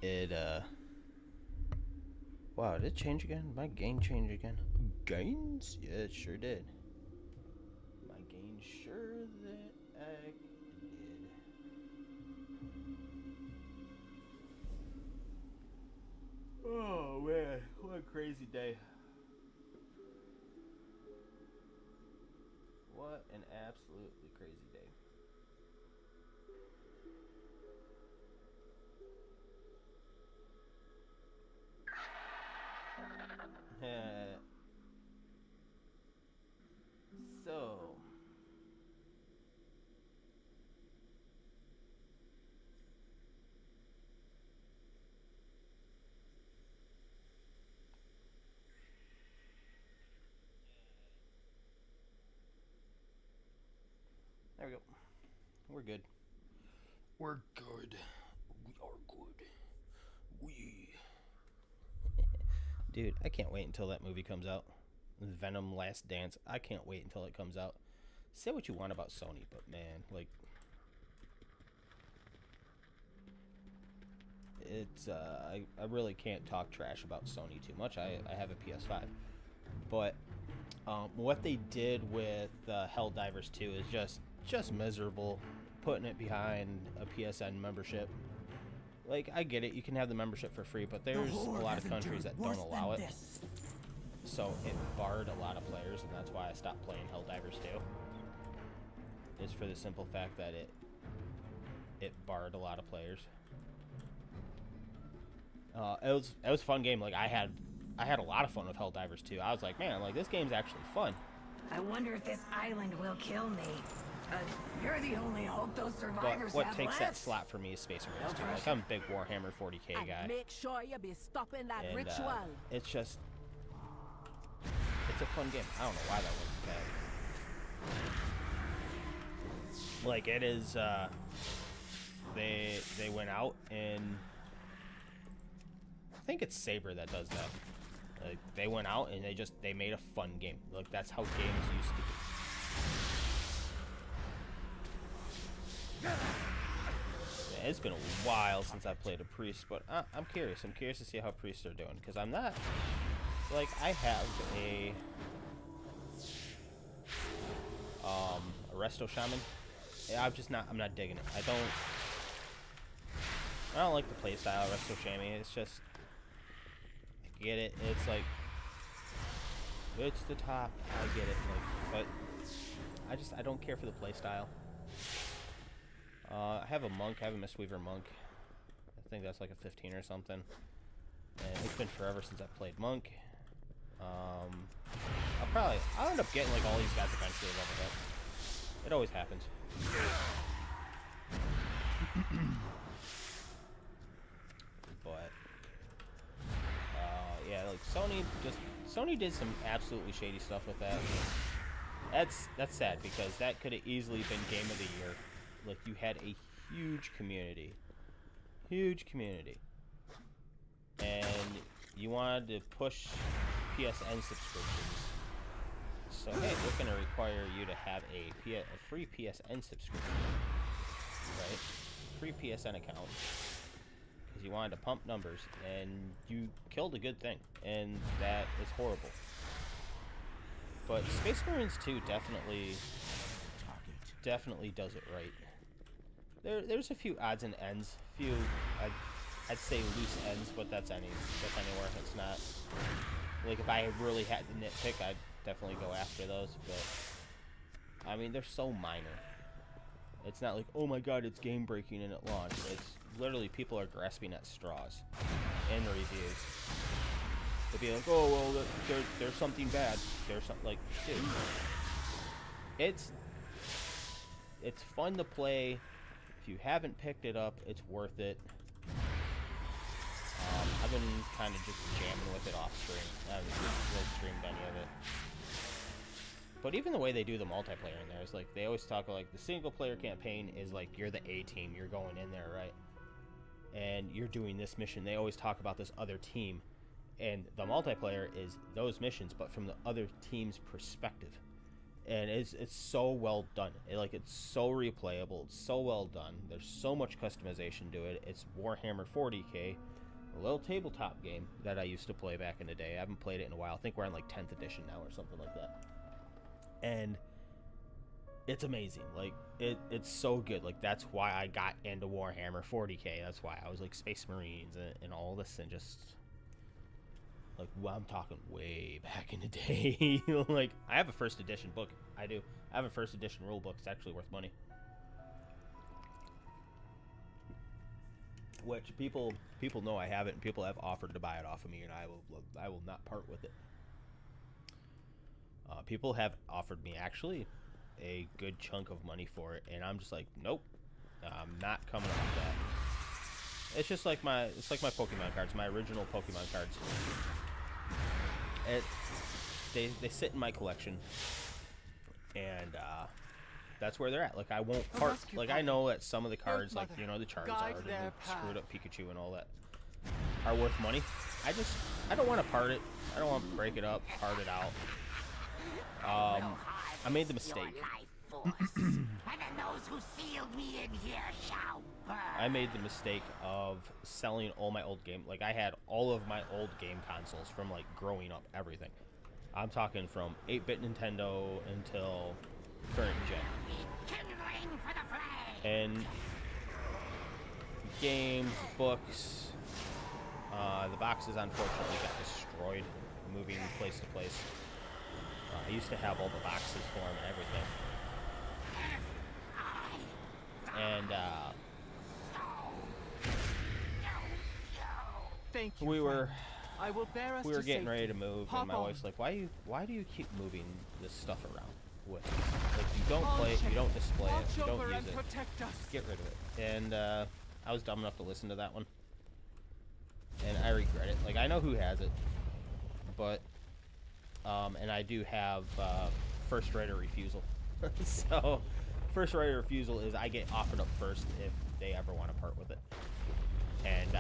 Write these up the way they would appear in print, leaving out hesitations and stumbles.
It, wow, did it change again? My gain changed again. Gains? Yeah, it sure did. My gain sure the heck did. Oh, man. What a crazy day. What an absolutely crazy day. So, there we go. We're good. We're good. We are good. We. Dude, I can't wait until that movie comes out. Venom Last Dance. I can't wait until it comes out. Say what you want about Sony, but man, like, it's I really can't talk trash about Sony too much. I have a PS5, but what they did with Helldivers 2 is just miserable. Putting it behind a PSN membership. Like, I get it, you can have the membership for free, but there's a lot of countries that don't allow it. So it barred a lot of players, and that's why I stopped playing Helldivers 2. Is for the simple fact that it barred a lot of players. It was a fun game. Like, I had a lot of fun with Helldivers 2. I was like, man, like, this game's actually fun. I wonder if this island will kill me. You're the only hope those survivors But what have takes left. that slot for me is Space Marines 2. Like, I'm a big Warhammer 40k guy. Make sure you be stopping that And ritual. it's just, it's a fun game. I don't know why that wasn't bad. Like, it is, they went out and I think it's Saber that does that. Like, they went out and they made a fun game. Like, that's how games used to be. Yeah, it's been a while since I played a priest, but I'm curious. I'm curious to see how priests are doing, because I'm not, like, I have a Resto Shaman. Yeah, I'm not digging it. I don't like the playstyle of Resto Shaman. It's just, I get it. It's like, it's the top. I get it. Like, but I don't care for the playstyle. I have a monk. I have a Mistweaver monk. I think that's like a 15 or something. And it's been forever since I played monk. I'll end up getting like all these guys eventually leveled up. It always happens. But yeah, like Sony did some absolutely shady stuff with that. That's sad, because that could have easily been Game of the Year. Like, you had a huge community, and you wanted to push PSN subscriptions. So hey, we're gonna require you to have a free PSN subscription, right? Free PSN account, because you wanted to pump numbers, and you killed a good thing, and that is horrible. But Space Marines 2 definitely does it right. There's a few odds and ends, I'd say loose ends, but that's anywhere. It's not, like, if I really had to nitpick, I'd definitely go after those, but I mean, they're so minor. It's not like, oh my god, it's game breaking and at launch. It's literally people are grasping at straws in reviews. They'd be like, oh well, there's something bad. There's something, like, dude, it's fun to play. If you haven't picked it up, it's worth it. I've been kind of just jamming with it off stream. I haven't really streamed any of it. But even the way they do the multiplayer in there is like, they always talk like the single player campaign is like, you're the A team, you're going in there, right? And you're doing this mission. They always talk about this other team. And the multiplayer is those missions, but from the other team's perspective. and it's so well done. It's so replayable. It's so well done. There's so much customization to it. It's Warhammer 40K, a little tabletop game that I used to play back in the day. I haven't played it in a while. I think we're on like 10th edition now or something like that. And it's amazing. It's so good. That's why I got into Warhammer 40K. That's why I was like Space Marines and all this, and just I'm talking way back in the day. I have a first edition book. I do. I have a first edition rule book. It's actually worth money. Which people know I have it, and people have offered to buy it off of me, and I will not part with it. People have offered me actually a good chunk of money for it, and I'm just like, nope, I'm not coming up with that. It's just like my Pokemon cards, my original Pokemon cards. They sit in my collection, and that's where they're at. I won't part. I know that some of the cards, the Charizard and screwed up Pikachu and all that, are worth money. I don't want to part it. I don't want to break it up, part it out. I made the mistake. I made the mistake of selling all my old game. I had all of my old game consoles from growing up, everything. I'm talking from 8-bit Nintendo until current gen. And games, books, the boxes unfortunately got destroyed moving place to place. I used to have all the boxes for them and everything. And we were getting ready to move, and my wife's like, why do you keep moving this stuff around with us? You don't play it, you don't display it, you don't use it. Just get rid of it. And I was dumb enough to listen to that one, and I regret it. I know who has it, but and I do have first right of refusal. So first right of refusal is I get offered up first if they ever want to part with it. And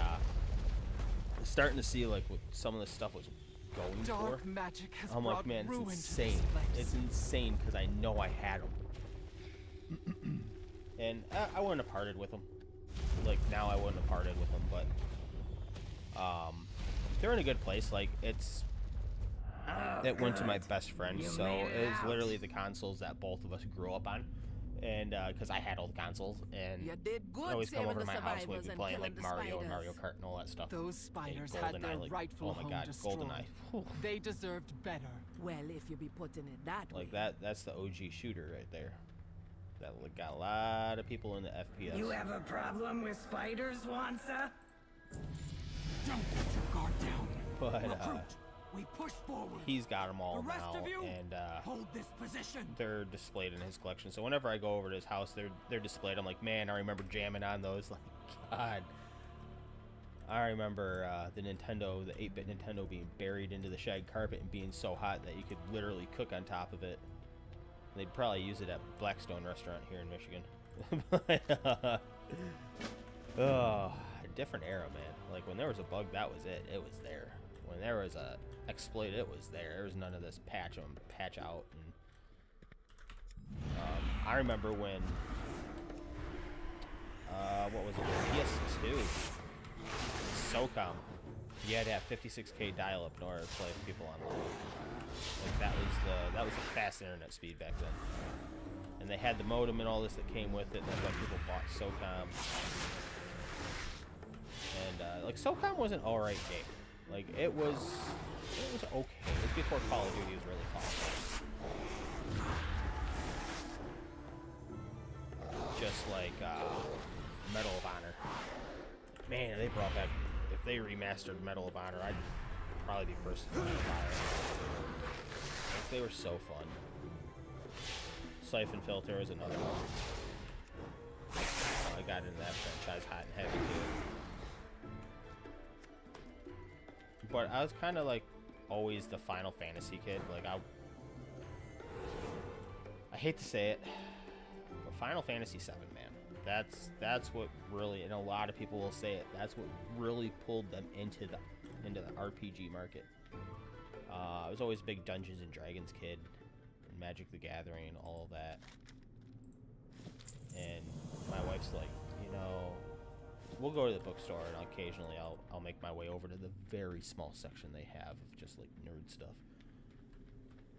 starting to see what some of this stuff was going Dark for. magic has I'm like, man, it's insane. It's insane because I know I had them. And I wouldn't have parted with them. Now I wouldn't have parted with them, but they're in a good place. It went to my best friend, so it was literally the consoles that both of us grew up on. And because I had all the consoles, and I always come over to my house and we'd be playing Mario and Mario Kart and all that stuff. Those spiders had their rightful home destroyed. GoldenEye. They deserved better. Well, if you be putting it that way. That's the OG shooter right there. That got a lot of people in the FPS. You have a problem with spiders, Wansa? Don't let your guard down. But we push forward. He's got them all the rest now, of you, and hold this position. They're displayed in his collection. So whenever I go over to his house, they're displayed. I'm like, man, I remember jamming on those. God, I remember the 8-bit Nintendo being buried into the shag carpet and being so hot that you could literally cook on top of it. They'd probably use it at Blackstone Restaurant here in Michigan. But, a different era, man. When there was a bug, that was it. It was there. When there was a exploit, it was there. There was none of this patch out. And I remember when what was it? PS2, SOCOM. You had to have 56K dial-up in order to play with people online. That was the fast internet speed back then. And they had the modem and all this that came with it. And that's why people bought SOCOM. And SOCOM was an alright game. It was okay. It was before Call of Duty was really called. Just like Medal of Honor. Man, they brought back. If they remastered Medal of Honor, I'd probably be first to buy it. They were so fun. Siphon Filter is another one. I got into that franchise hot and heavy too. But I was kind of always the Final Fantasy kid. I hate to say it, but Final Fantasy VII, man. That's what really, and a lot of people will say it. That's what really pulled them into the RPG market. I was always a big Dungeons and Dragons kid, Magic the Gathering, all of that. And my wife's like, you know, we'll go to the bookstore, and occasionally I'll make my way over to the very small section they have of just like nerd stuff.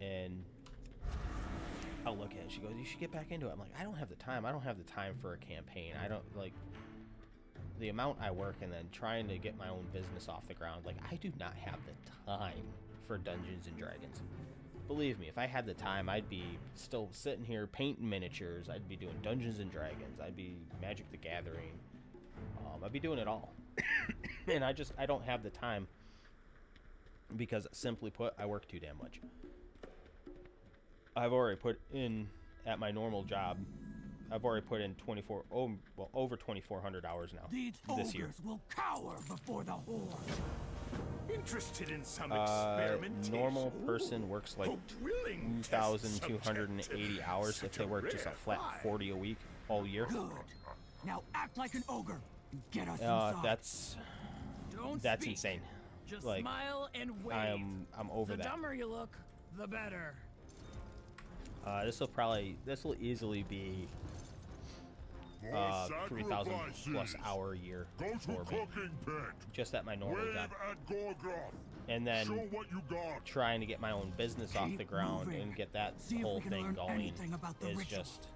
And I'll look at it. She goes, "You should get back into it." I'm like, "I don't have the time. I don't have the time for a campaign. I don't like the amount I work, and then trying to get my own business off the ground. Like, I do not have the time for Dungeons and Dragons. Believe me, if I had the time, I'd be still sitting here painting miniatures. I'd be doing Dungeons and Dragons. I'd be Magic the Gathering. I'd be doing it all. And I don't have the time because, simply put, I work too damn much. I've already put in, at my normal job, I've already put in over 2,400 hours now this year. Will cower before the horde. Interested in some experimentation? Normal person works like 2,280 hours if they work just a flat 40 a week all year. Good. Now act like an ogre and get us inside. That's insane. Just like, smile and wave. I'm over that. The dumber you look, the better. This will easily be 3,000 plus hour a year for me, just at my normal job. And then trying to get my own business off the ground and get that whole thing going is just,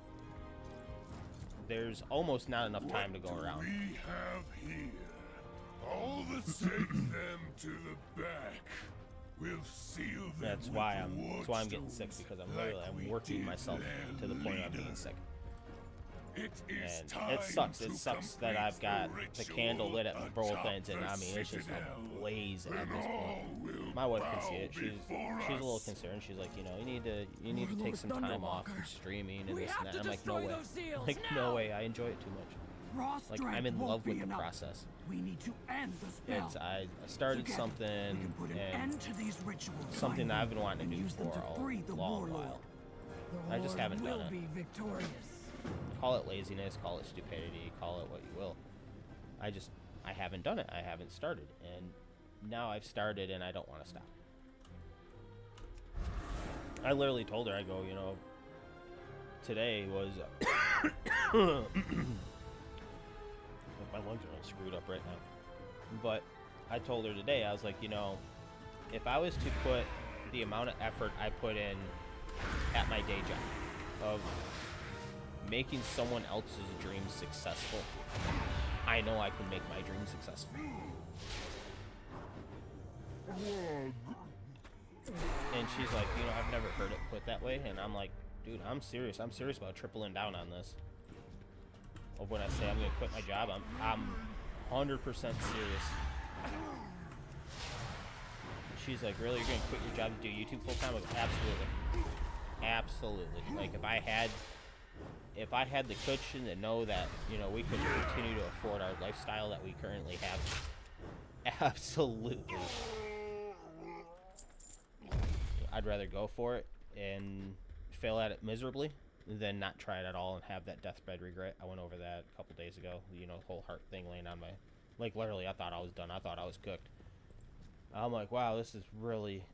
there's almost not enough time to go around. We have here all the take them to the back. We'll seal them. That's why I'm getting sick, because I'm working myself to the point of being sick. And it sucks that I've got the candle lit at both ends, and I mean, it's just ablaze at this point. My wife can see it. She's a little concerned. She's like, you know, you need to take some time off from streaming and this and that. I'm like, no way. Like, no way. I enjoy it too much. Like, I'm in love with the process. We need to end the spell. I started something, and something that I've been wanting to do for a long while. I just haven't done it. Call it laziness, call it stupidity, call it what you will. I haven't done it. I haven't started, and now I've started, and I don't want to stop. I literally told her, I go, you know, today was my lungs are all screwed up right now. But I told her today, I was like, you know, if I was to put the amount of effort I put in at my day job of making someone else's dreams successful, I know I can make my dream successful. And she's like, you know, I've never heard it put that way. And I'm like, dude, I'm serious. I'm serious about tripling down on this. Of when I say I'm gonna quit my job, I'm 100% serious. She's like, really? You're gonna quit your job to do YouTube full time? Like, absolutely, absolutely. Like, if I had the cushion to know that, you know, we could continue to afford our lifestyle that we currently have, absolutely, I'd rather go for it and fail at it miserably than not try it at all and have that deathbed regret. I went over that a couple days ago, you know, the whole heart thing laying on my, like, literally, I thought I was done. I thought I was cooked. I'm like, wow, this is really,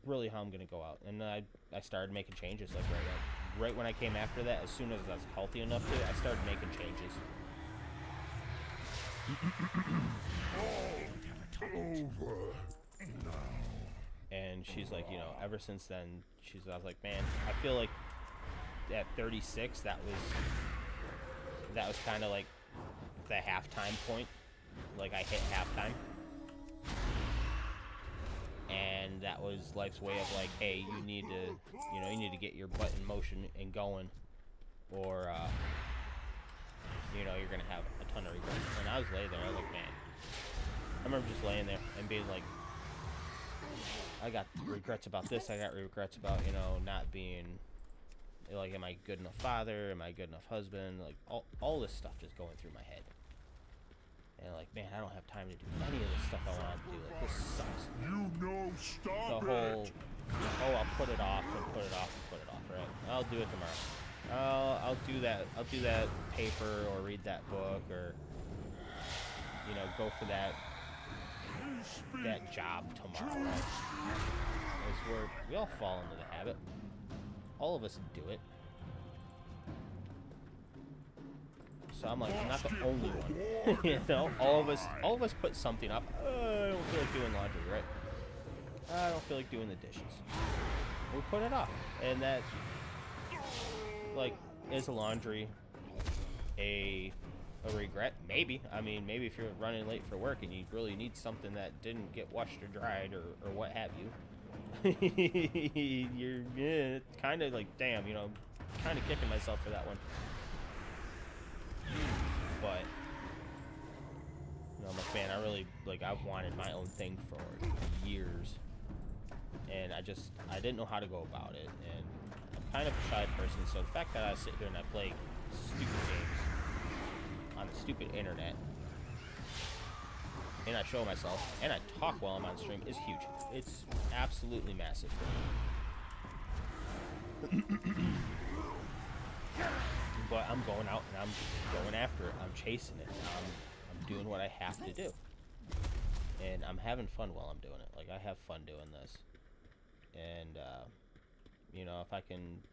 really how I'm gonna go out. And I started making changes, like, right when I came after that, as soon as I was healthy enough to, I started making changes. And she's like, you know, ever since then, I was like, man, I feel like at 36, that was kind of like the halftime point. Like, I hit halftime. And that was life's way of like, hey, you need to get your butt in motion and going, or you know, you're gonna have a ton of regrets. And I was laying there, I was like, man, I remember just laying there and being like, I got regrets about this, I got regrets about, you know, not being, like, am I a good enough father, am I a good enough husband, like, all this stuff just going through my head. And like, man, I don't have time to do any of this stuff I want to do. Like, this sucks. You know, stop the whole, I'll put it off and put it off and put it off, right? I'll do it tomorrow. I'll do that paper or read that book, or, you know, go for that job tomorrow. Right? We all fall into the habit. all of us do it. So I'm like, I'm not the only one. You know, all of us put something up. I don't feel like doing laundry, right? I don't feel like doing the dishes. We put it off, and that, like, is laundry a regret? Maybe. I mean, maybe if you're running late for work and you really need something that didn't get washed or dried or what have you, you're kind of like, damn, you know, kind of kicking myself for that one. But, you know, I'm like, man, I really, like, I've wanted my own thing for years, and I didn't know how to go about it, and I'm kind of a shy person, so the fact that I sit here and I play stupid games on the stupid internet, and I show myself, and I talk while I'm on stream is huge. It's absolutely massive. But I'm going out and I'm going after it. I'm chasing it. I'm doing what I have to do. And I'm having fun while I'm doing it. Like, I have fun doing this. And, you know, if I can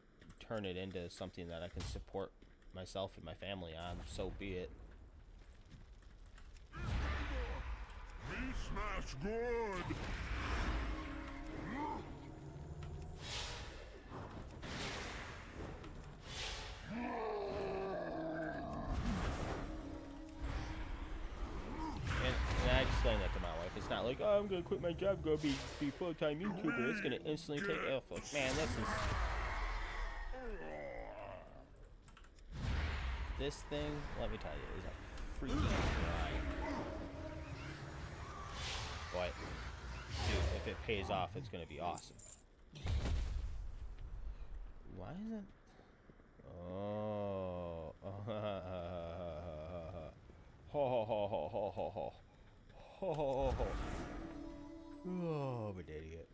turn it into something that I can support myself and my family on, so be it. We smash good. And I explained that to my wife. It's not like, oh, I'm gonna quit my job, go be full-time YouTuber. It's gonna instantly take off. Like, man, this thing, let me tell you, is a freaking grind. But, dude, if it pays off, it's gonna be awesome. Why is it? Oh. Ho ho ho ho ho ho ho. Ho ho ho ho. Oh, I'm an idiot.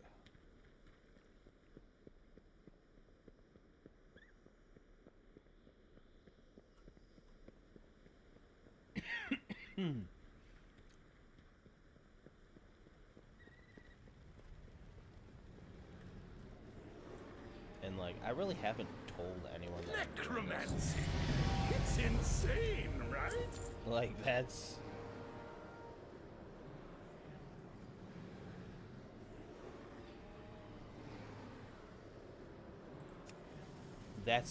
And like, I really haven't told anyone that I'm doing this. Necromancy. It's insane, right? Like, that's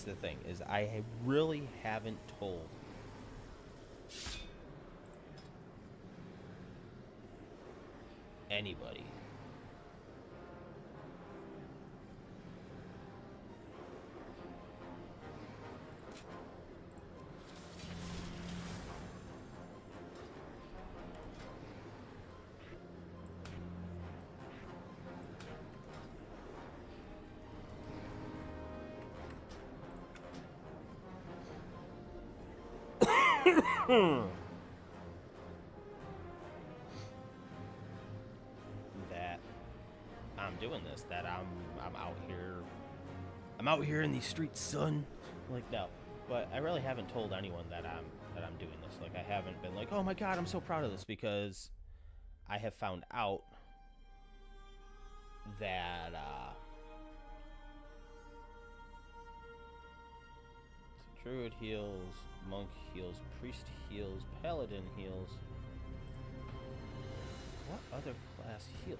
the thing, is I really haven't told anybody. That I'm doing this, that I'm out here in these streets, son. Like, no, but I really haven't told anyone that I'm doing this. Like, I haven't been like, oh my god, I'm so proud of this, because I have found out that druid heals, monk heals, priest heals, paladin heals. What other class heals?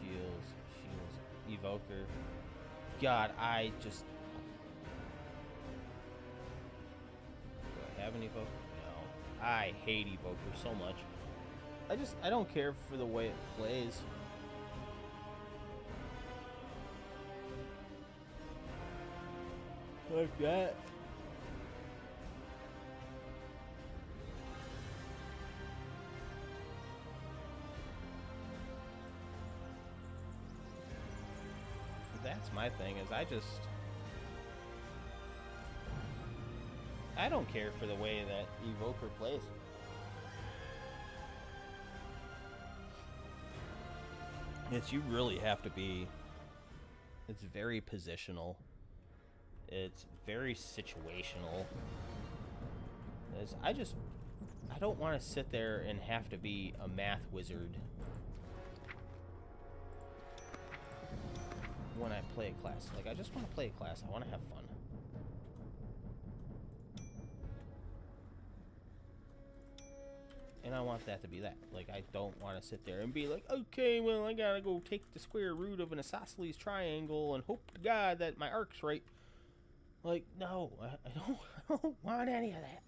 Heals. Evoker. God, I just... Do I have an evoker? No. I hate evoker so much. I don't care for the way it plays. Like that. That's my thing, is I don't care for the way that Evoker plays. You really have to be, it's very positional. It's very situational. is I don't want to sit there and have to be a math wizard when I play a class. Like, I just want to play a class. I want to have fun. And I want that to be that. Like, I don't want to sit there and be like, okay, well, I gotta go take the square root of an isosceles triangle and hope to God that my arc's right. Like, no, I don't want any of that.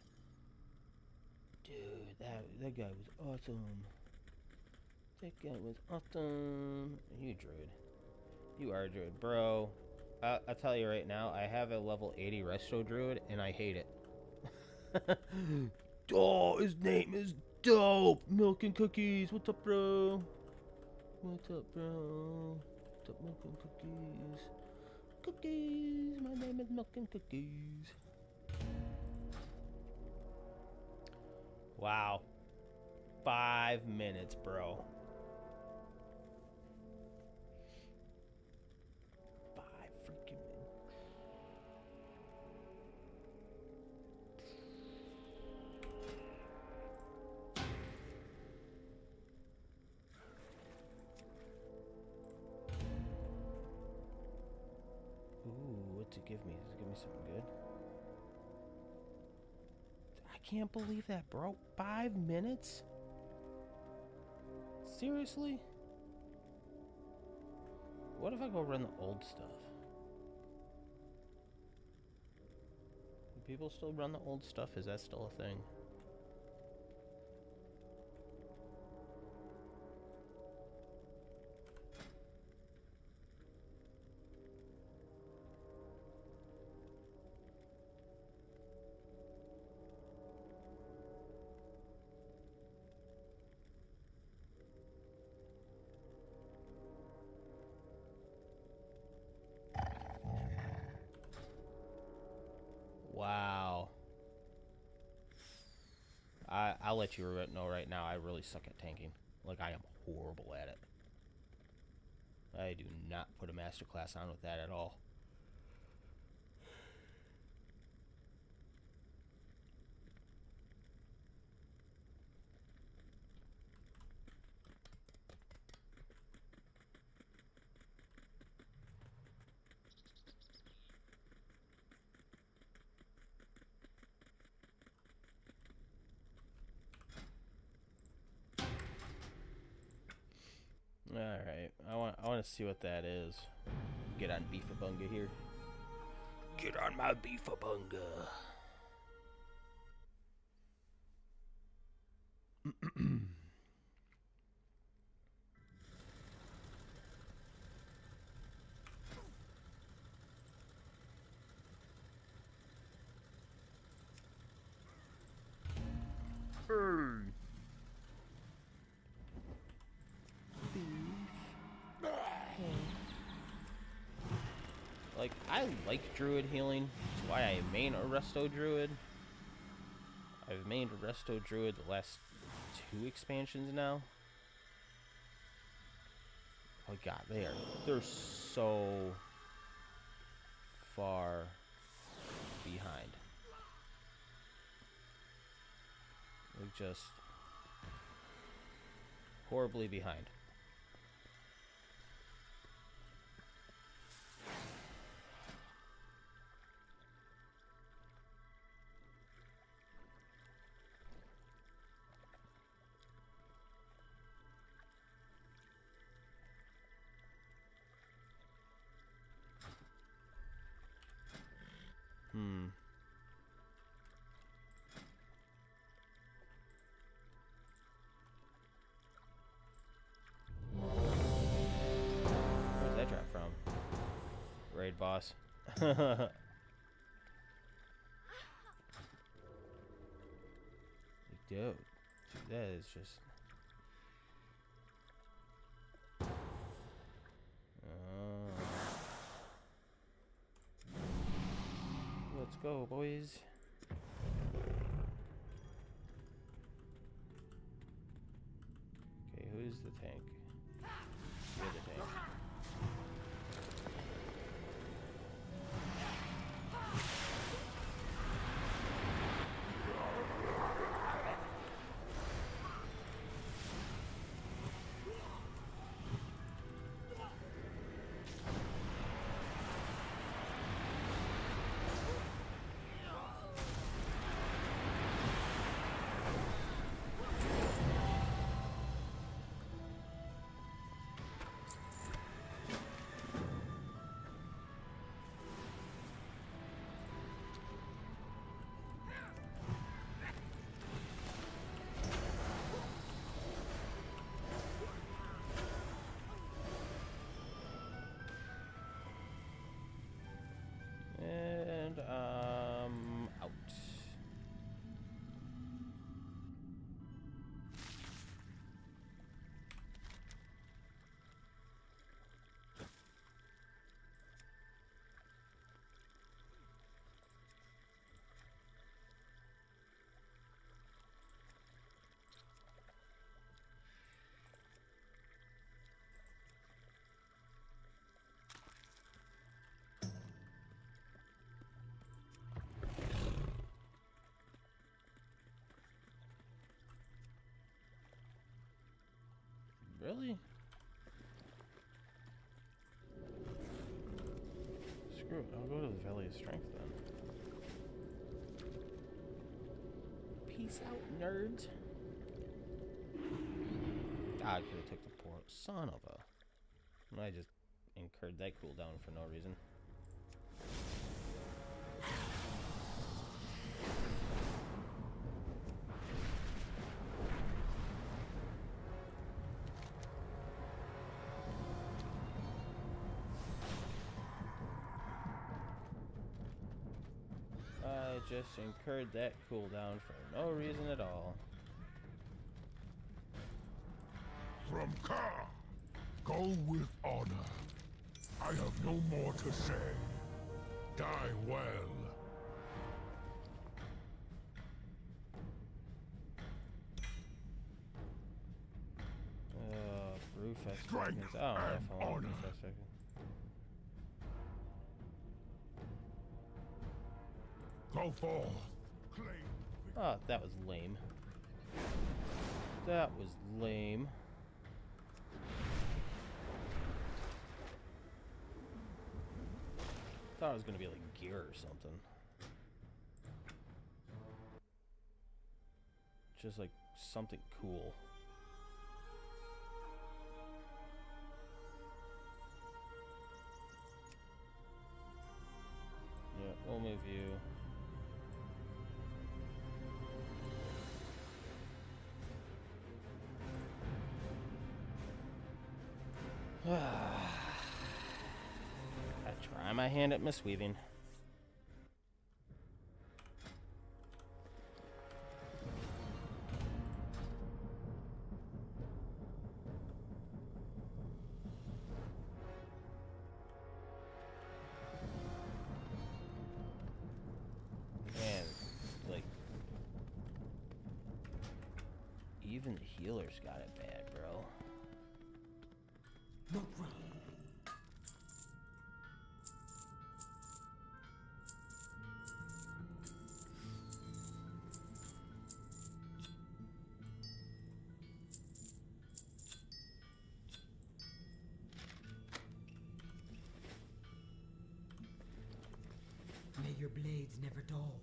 Dude, that guy was awesome. That guy was awesome. You druid. You are a druid, bro. I'll tell you right now, I have a level 80 resto druid, and I hate it. Oh, his name is dope. Milk and cookies. What's up, bro? What's up, bro? What's up, milk and cookies? Cookies. My name is Milk and Cookies. Wow. 5 minutes, bro. 5 freaking minutes. Ooh, what's it give me? Does it give me something good? I can't believe that, bro. 5 minutes? Seriously? What if I go run the old stuff? Do people still run the old stuff? Is that still a thing? Wow. I'll let you know right now, I really suck at tanking. Like, I am horrible at it. I do not put a master class on with that at all. Alright, I want to see what that is. Get on Beefabunga here. Get on my Beefabunga. Like, I like druid healing. That's why I main a resto druid. I've mained a resto druid the last 2 expansions now. Oh god, they're so far behind. They're just horribly behind. Where's that drop from? Raid boss. Dude, that is just... Let's go, boys. Okay, who's the tank? You're the tank. Really? Screw it. I'll go to the Valley of Strength then. Peace out, nerds. Ah, I could have took the port. Son of a... I just incurred that cooldown for no reason. I just incurred that cooldown for no reason at all. From Ka, go with honor. I have no more to say. Die well. Brewfest. Strength Oh, I and follow honor. Brewfest. Go forth. Claim. Oh, that was lame. That was lame. Thought it was gonna be like gear or something. Just like something cool. Yeah, we'll move you. I try my hand at misweaving. Man, like, even the healers got it bad, bro. Look round. May your blades never dull.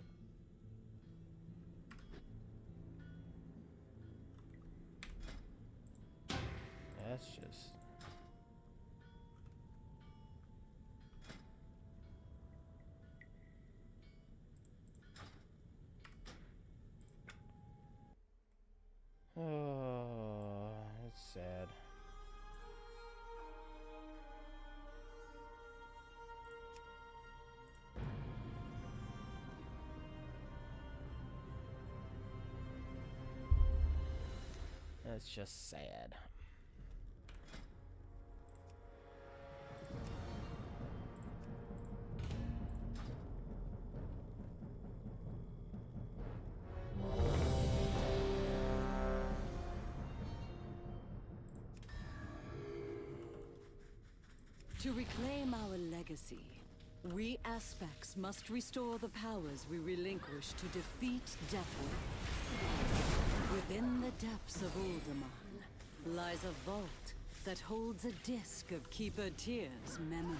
That's just... Oh, it's sad. That's just sad. To reclaim our legacy, we aspects must restore the powers we relinquished to defeat Deathwing. Within the depths of Uldaman lies a vault that holds a disc of Keeper Tyr's memories.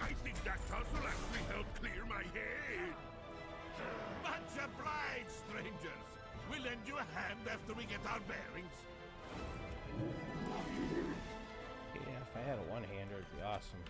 I think that tussle will actually help clear my head. Much obliged, strangers. We'll lend you a hand after we get our bearings. Yeah, if I had a one-hander, it'd be awesome.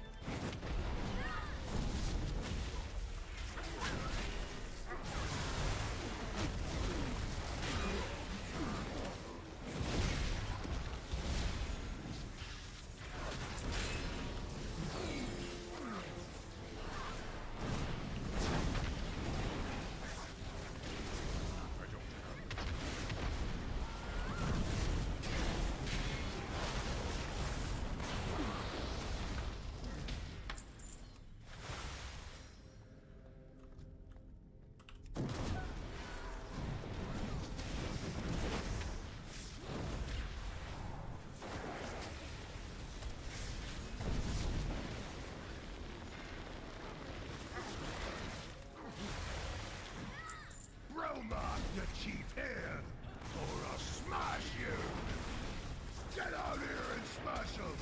Roma, you cheap head, or I'll smash you! Get out here and smash him!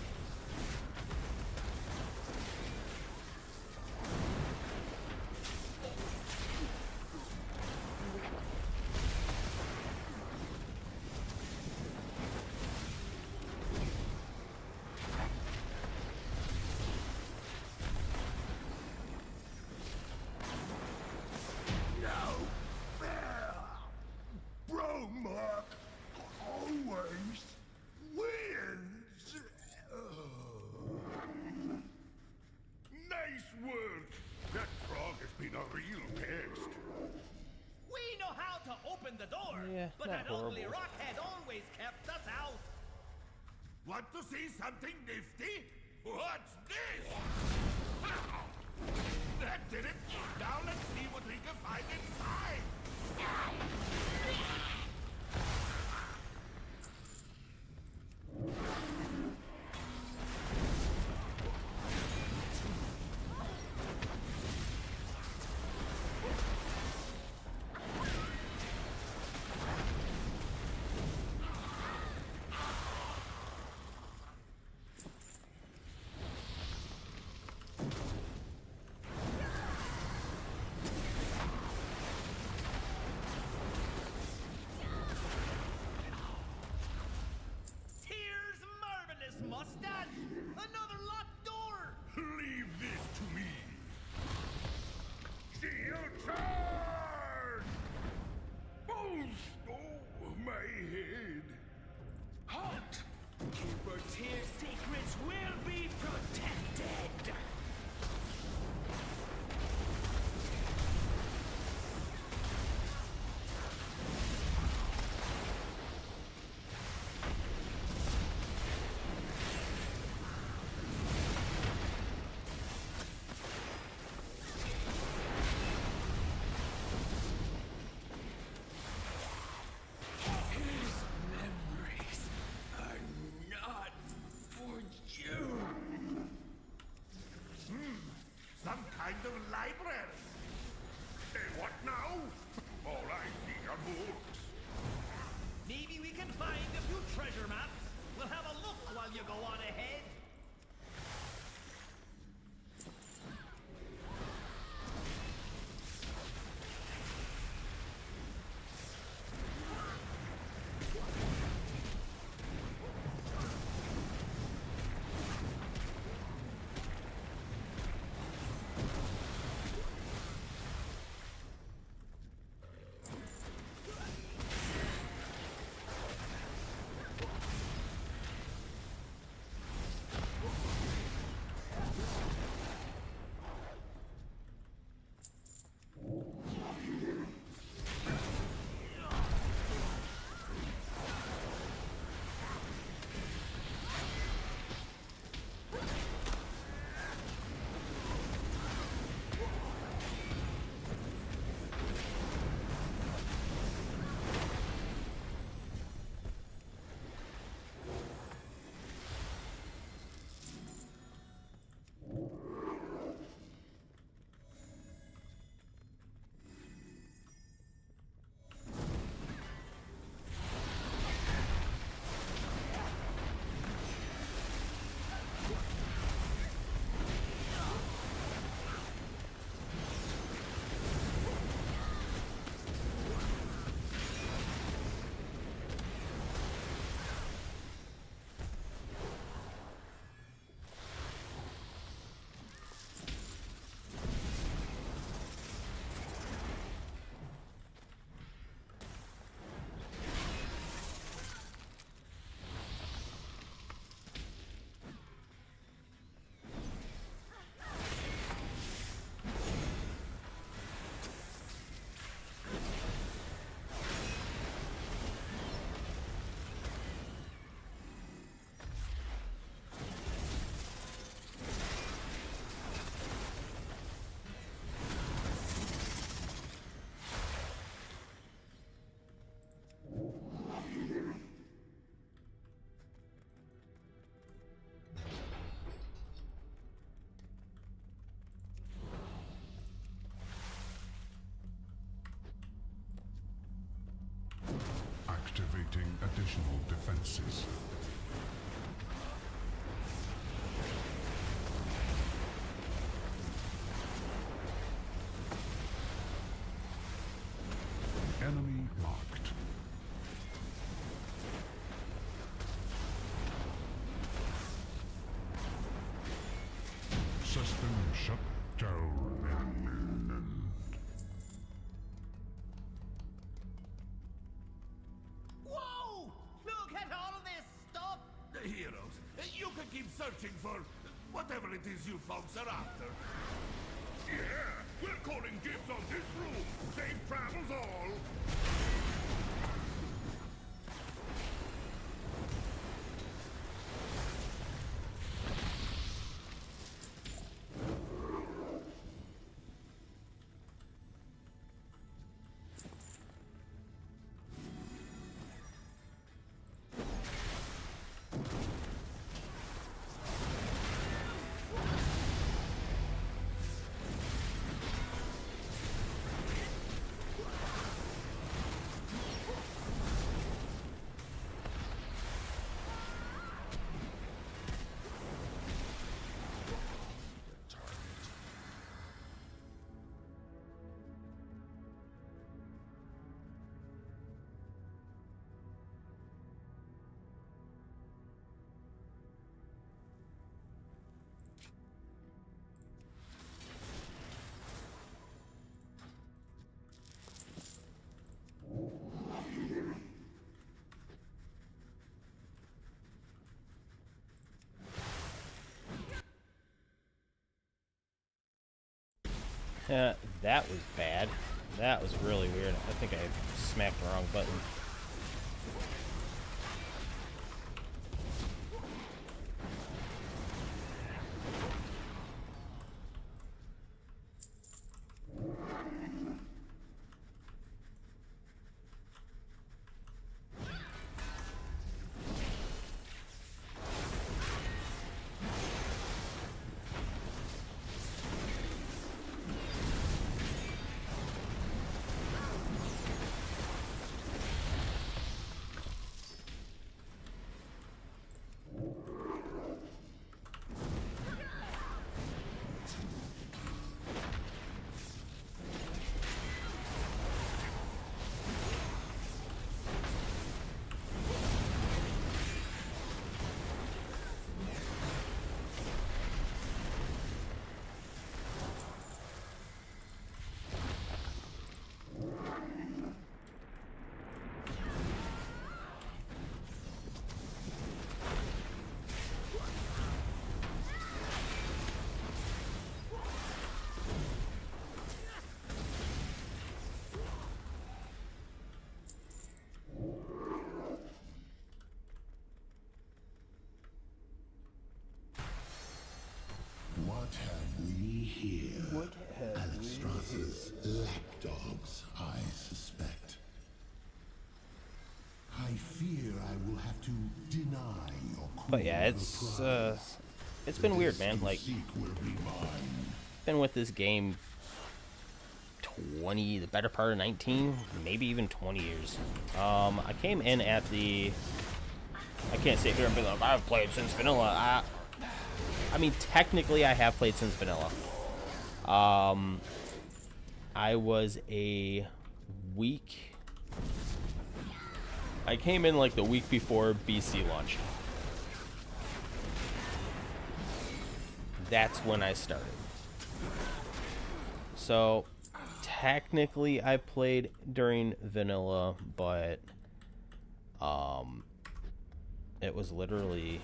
Mark always wins. Nice work. That frog has been a real pest. We know how to open the door, Yeah, but not that ugly horrible. rockhead always kept us out. Want to see something nifty? What's this? That did it. Now let's see what we can find inside. Here's Marvelous Mustache! Another locked door! Leave this to me. Shield charge! Oh, my head. Halt! Keeper secrets will be protected. His memories are not for you. Some kind of library. What now? All I see are books. Maybe we can find a few treasure maps. We'll have a look while you go on ahead. Activating additional defenses. Enemy marked. System shut down. Whoa! Look at all of this stuff! The heroes. You can keep searching for whatever it is you folks are after. Yeah, we're calling dibs on this room. Safe travels all. That was bad. That was really weird. I think I smacked the wrong button. What have we here? What have we Alexstrasza's lapdogs, I suspect. I fear I will have to deny your But yeah, cruel it's been weird, man. Like, seek will be mine. been with this game 20, the better part of 19, maybe even 20 years. I came in at the, I can't sit here and be like, I've played since vanilla. I mean, technically I have played since vanilla. I was a week, I came in like the week before BC launched. That's when I started. So technically I played during vanilla, but it was literally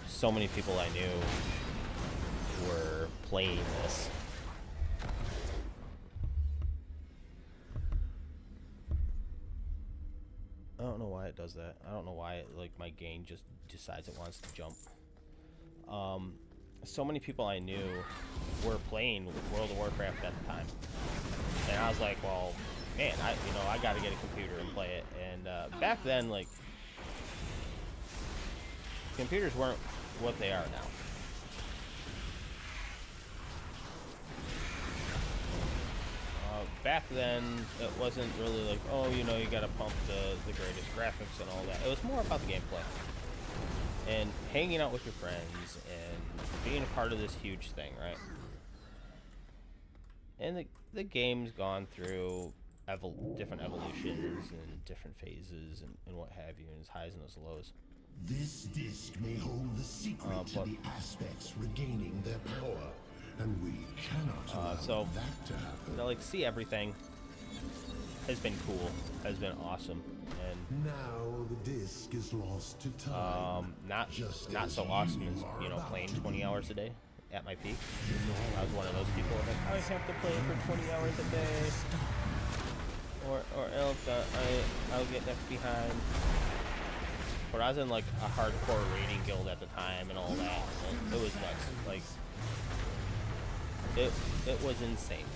so many people I knew were playing this. I don't know why it does that. I don't know why it, like, my gain just decides it wants to jump. So many people I knew were playing World of Warcraft at the time, and I was like, well, man, I gotta get a computer and play it. And back then, like, computers weren't what they are now. back then it wasn't really like, oh, you know, you gotta pump the greatest graphics and all that. It was more about the gameplay and hanging out with your friends and being a part of this huge thing, right? And the game's gone through different evolutions and different phases and what have you, and its highs and its lows. This disc may hold the secret to the aspects regaining their power, and we cannot allow that to happen. You know, like, see everything has been cool, has been awesome, and now the disc is lost to time. Not so awesome as, you know, playing 20 hours a day at my peak. I was one of those people like, I have to play for 20 hours a day, or else I'll get left behind. But I was in like a hardcore raiding guild at the time and all that, and it was nuts. Like, it was insane.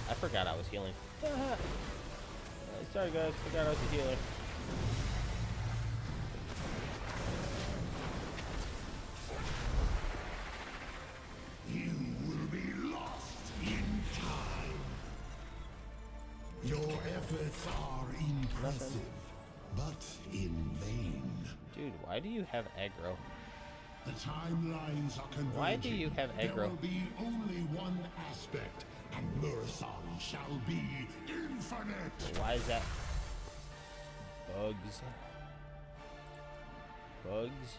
I forgot I was healing. Sorry guys, forgot I was a healer. You will be lost in time. Your efforts are impressive, but in vain. Dude, why do you have aggro? The timelines are converging. Why do you have aggro? There will be only one aspect, and Murasol shall be infinite. Why is that? Bugs. Bugs.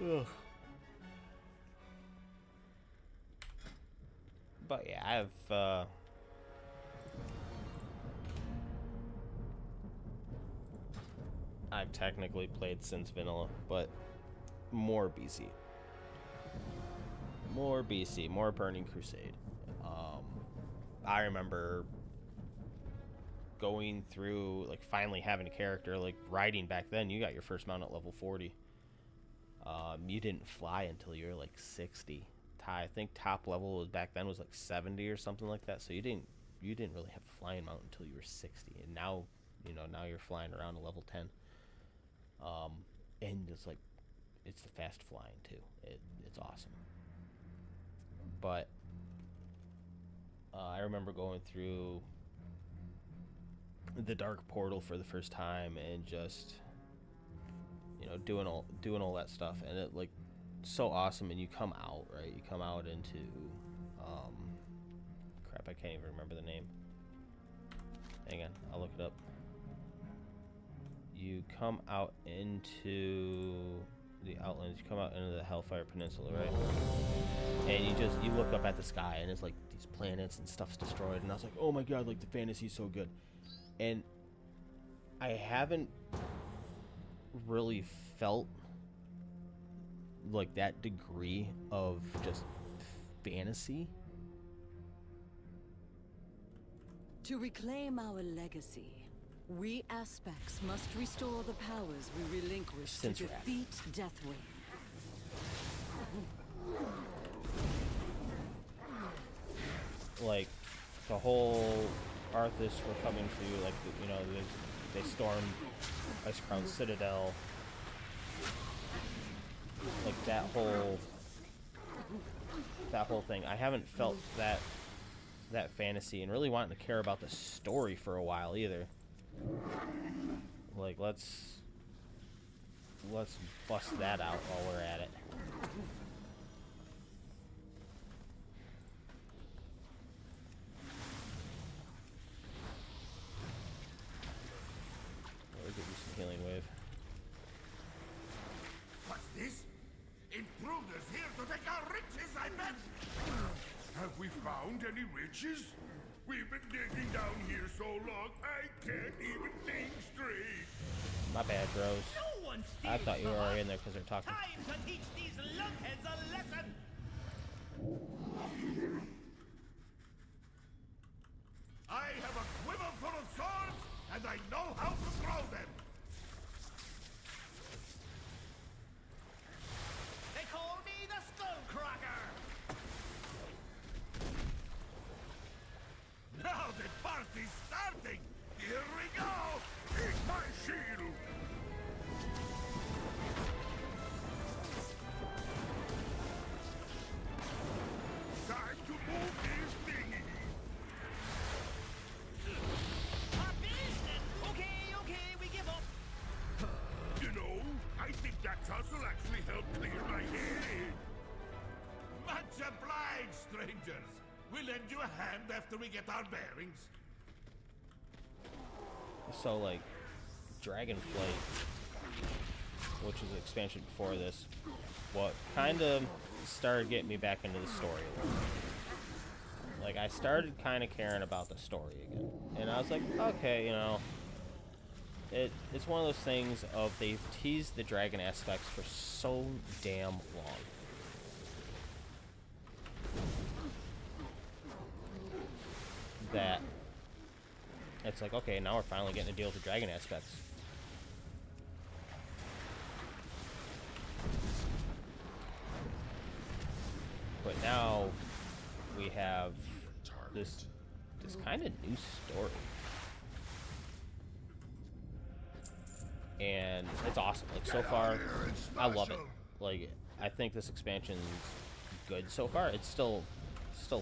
Ugh. But yeah, I've technically played since vanilla, but more BC. More BC, more Burning Crusade. I remember going through, like, finally having a character, like, riding back then. You got your first mount at level 40. You didn't fly until you were like 60. I think top level was back then was like 70 or something like that. So you didn't really have a flying mount until you were 60. And now, you know, now you're flying around to level 10. And it's like, it's the fast flying too. It's awesome. But I remember going through the Dark Portal for the first time and just, you know, doing all that stuff, and it, like, so awesome. And you come out, right? You come out into crap, I can't even remember the name. Hang on, I'll look it up. You come out into the Outlands, you come out into the Hellfire Peninsula, right? And you look up at the sky, and it's like these planets and stuff's destroyed, and I was like, oh my god, like, the fantasy's so good. And I haven't really felt like that degree of just fantasy. To reclaim our legacy, we aspects must restore the powers we relinquished to defeat Deathwing. Like, the whole Arthas were coming for you, like, you know, they stormed Icecrown Citadel. Like, that whole thing. I haven't felt that fantasy and really wanting to care about the story for a while either. Like, let's bust that out while we're at it. We'll give you some healing wave. What's this? Intruders here to take our riches, I bet! Have we found any riches? We've been digging down here so long, I can't even think straight. My bad, bros. No one I thought you were already in there because they're talking. Time to teach these lunkheads a lesson. I have a quiver full of swords, and I know how to throw them. They call me the Skullcracker. Now the party's starting! Here we go! Eat my shield! Right, strangers. We'll lend you a hand after we get our bearings. So, like, Dragonflight, which is an expansion before this, what kind of started getting me back into the story a little bit. Like, I started kind of caring about the story again. And I was like, okay, you know, it's one of those things of they've teased the dragon aspects for so damn long. That it's like, okay, now we're finally getting to deal with the dragon aspects. But now we have this kind of new story. And it's awesome. Like, so far, I love it. Like, I think this expansion's good so far. It's still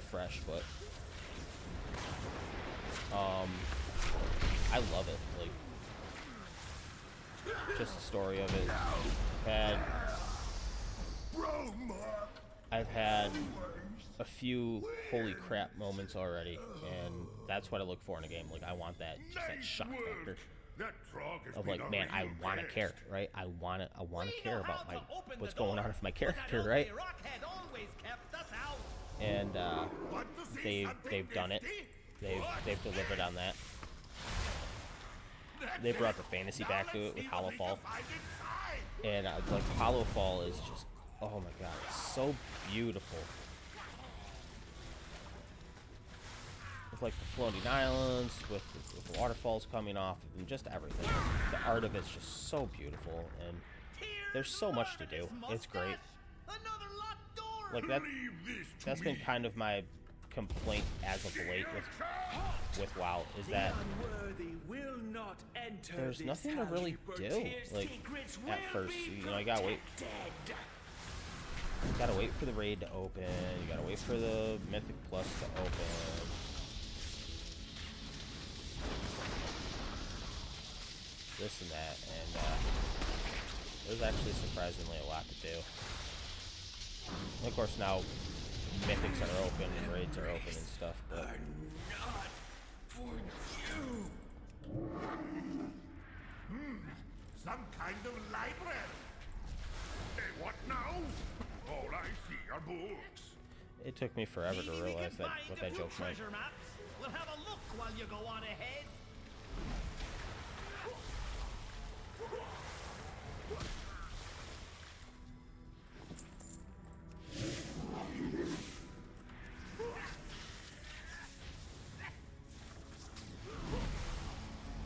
fresh, but I love it. Like, just the story of it. I've had a few holy crap moments already, and that's what I look for in a game. Like, I want that, just that shock factor of like, man, I want to care, right? I want to care about what's going on with my character, right? And they've done it. They've delivered on that. They brought the fantasy back to it with Hollow Fall, and like, Hollow Fall is just, oh my god, it's so beautiful. With like the floating islands, with the waterfalls coming off, and just everything. The art of it's just so beautiful, and there's so much to do. It's great. Like, that's been kind of my complaint as of late with WoW, is that there's nothing to really do. Like, at first, you know, you gotta wait. You gotta wait for the raid to open. You gotta wait for the Mythic Plus to open. This and that, and there's actually surprisingly a lot to do. And of course, now mythics are open and raids are open and stuff, but Not for you. Some kind of library. Hey, what now? All I see are books. it took me forever to realize that what that joke meant. We'll have a look while you go on ahead.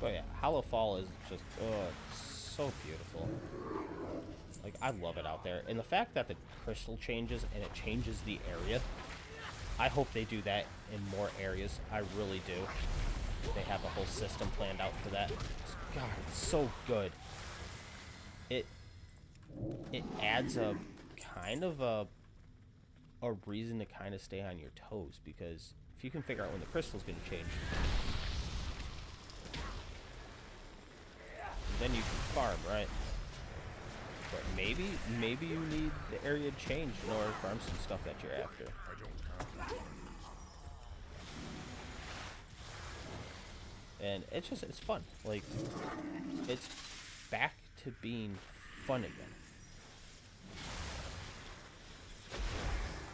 But yeah, Hollow Fall is just, so beautiful. Like, I love it out there. And the fact that the crystal changes and it changes the area, I hope they do that in more areas. I really do. They have a whole system planned out for that. God, it's so good. It adds a kind of a reason to kind of stay on your toes, because if you can figure out when the crystal's going to change, then you can farm, right? But maybe you need the area changed in order to farm some stuff that you're after. And it's fun. Like, it's back to being fun again.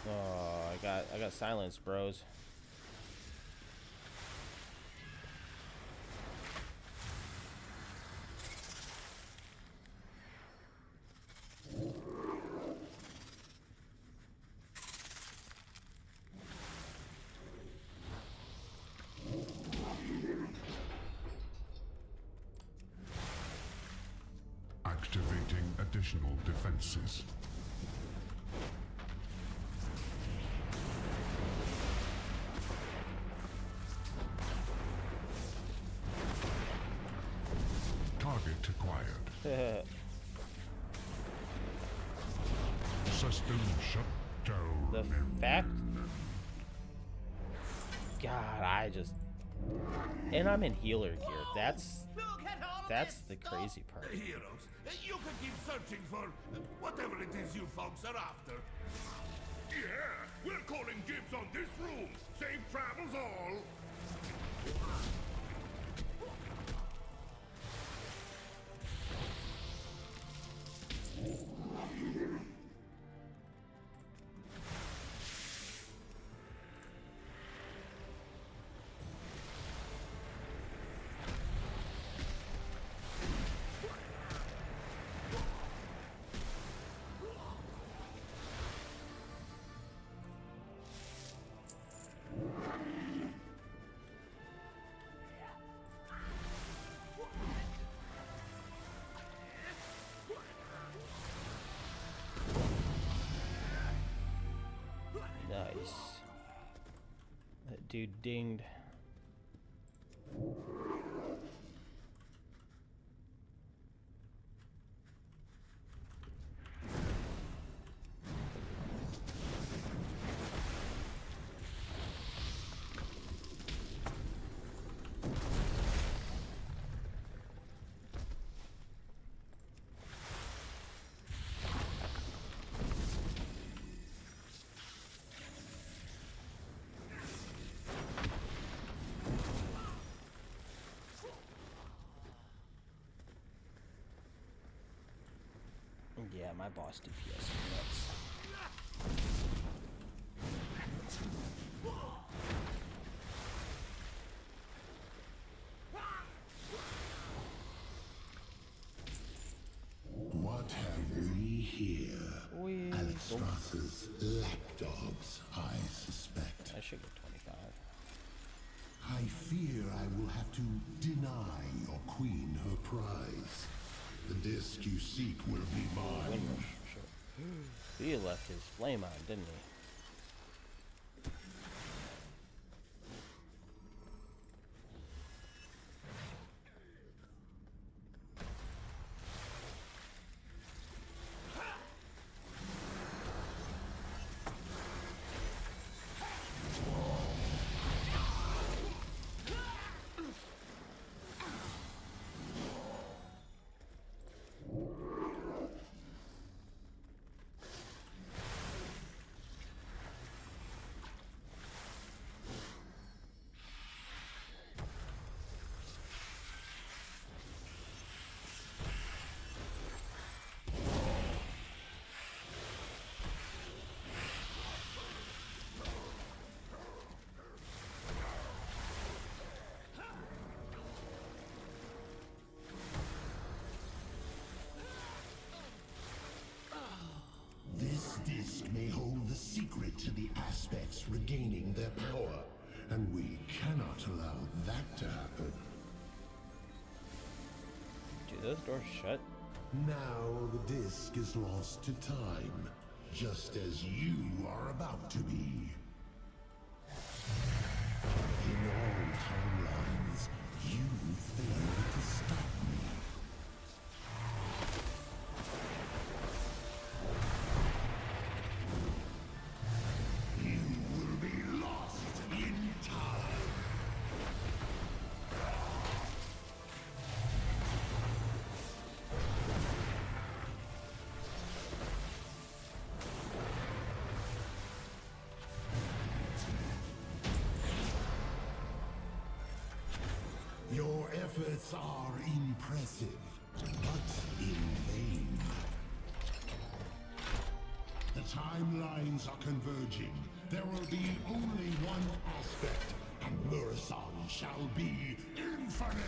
Oh, I got silence, bros. Activating additional defenses. Target acquired. System shut down. The fact... God, and I'm in healer gear. That's the crazy part. Heroes, you could keep searching for whatever it is you folks are after. Yeah, We're calling dibs on this room. Safe travels all. Nice. That dude dinged. Yeah, my boss DPS is nuts. What have we here? Alexstrasza's lapdogs, I suspect. I should get 25. I fear I will have to deny your queen her prize. The disc you seek will be mine. Sure. He left his flame on, didn't he? This disc may hold the secret to the aspects regaining their power, and we cannot allow that to happen. Do those doors shut? Now the disc is lost to time, just as you are about to be. In all timelines, you failed to stop me. You will be lost in time. Your efforts are impressive, but in vain. The timelines are converging. There will be only one aspect, and Murasang shall be infinite!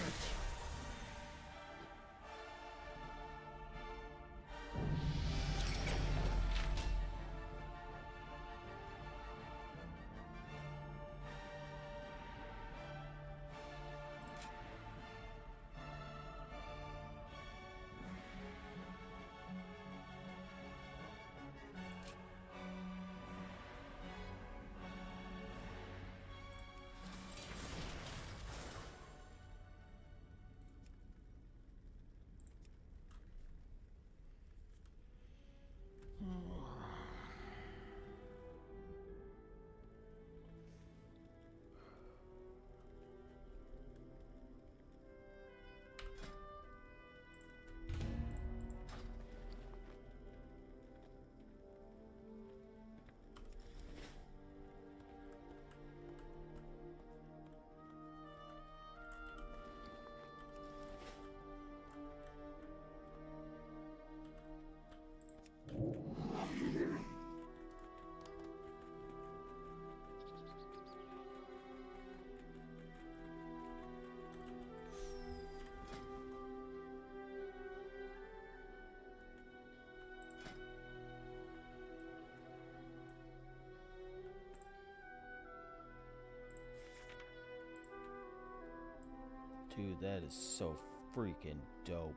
Dude, that is so freaking dope.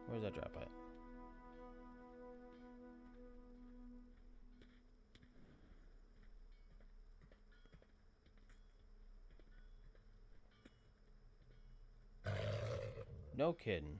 Where's that drop at? No kidding.